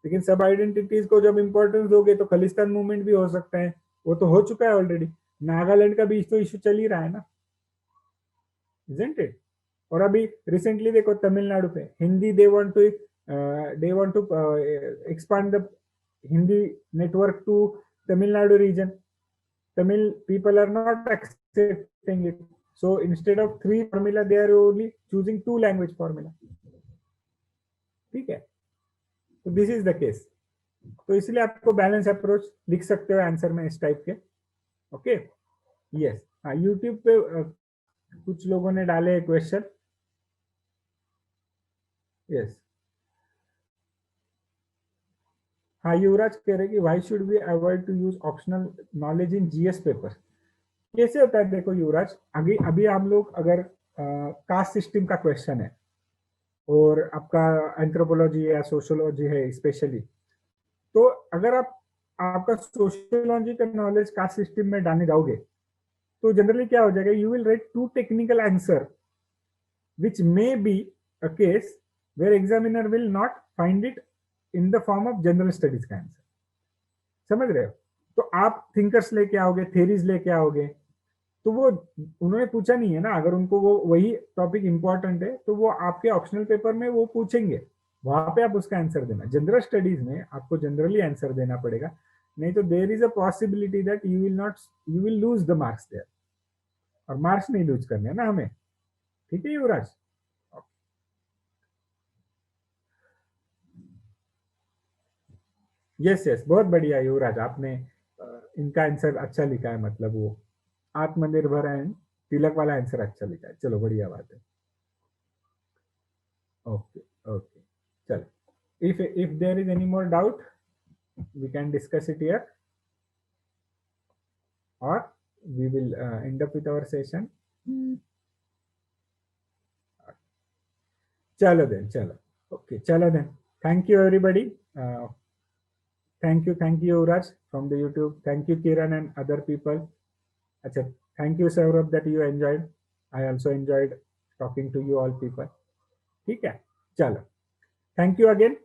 लेकिन सब आइडेंटिटीज को जब इंपॉर्टेंस दोगे तो खालिस्तान मूवमेंट भी हो सकता है. वो तो हो चुका है ऑलरेडी. नागालैंड का भी तो इशू चल ही रहा है ना, इजंट इट? और अभी रिसेंटली देखो तमिलनाडु पे Hindi they want to expand the Hindi network to Tamil Nadu region. Tamil people are not accepting it. So instead of 3 formula, they are only choosing 2 language formula. ठीक है, तो दिस इज द केस. तो इसलिए आपको बैलेंस अप्रोच लिख सकते हो आंसर में इस टाइप के. Okay yes. हाँ यूट्यूब पे कुछ लोगों ने डाले क्वेश्चन. यस. हाँ युवराज कह रहे कि why should we avoid to use optional knowledge in GS paper. कैसे होता है देखो युवराज, अभी अभी हम लोग अगर कास्ट सिस्टम का क्वेश्चन है और आपका एंथ्रोपोलॉजी या सोशियोलॉजी है स्पेशली, तो अगर आप आपका सोशियोलॉजी का नॉलेज कास्ट सिस्टम में डालने जाओगे तो जनरली क्या हो जाएगा, you will write 2 technical answer which may be a case where examiner will not find it in the form of general studies का आंसर. समझ रहे हो? तो आप थिंकर्स लेके आओगे, थेरीज लेके आओगे, तो वो उन्होंने पूछा नहीं है ना. अगर उनको वो वही टॉपिक इंपॉर्टेंट है तो वो आपके ऑप्शनल पेपर में वो पूछेंगे, वहां पे आप उसका आंसर देना. जनरल स्टडीज में आपको जनरली आंसर देना पड़ेगा, नहीं तो there is a possibility that you will lose the marks there. और मार्क्स नहीं लूज करने ना हमें. ठीक है युवराज? यस यस बहुत बढ़िया युवराज, आपने इनका आंसर अच्छा लिखा है. मतलब वो आत्मनिर्भर है, तिलक वाला आंसर अच्छा लिखा है. चलो बढ़िया बात है. ओके ओके चलो. if there is any more doubt we can discuss it here or we will end up with our session. चलो then चलो. Okay चलो then. Thank you everybody. Thank you Yuvraj from the YouTube. Thank you Kiran and other people. अच्छा, thank you Saurabh that you enjoyed. I also enjoyed talking to you all people. ठीक है चलो. Thank you again.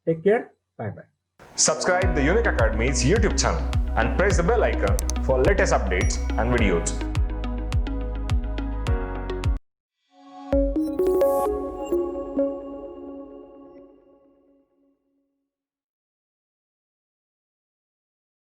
Take care. Bye bye. Subscribe the Unique Academy's YouTube channel and press the bell icon for latest updates and videos.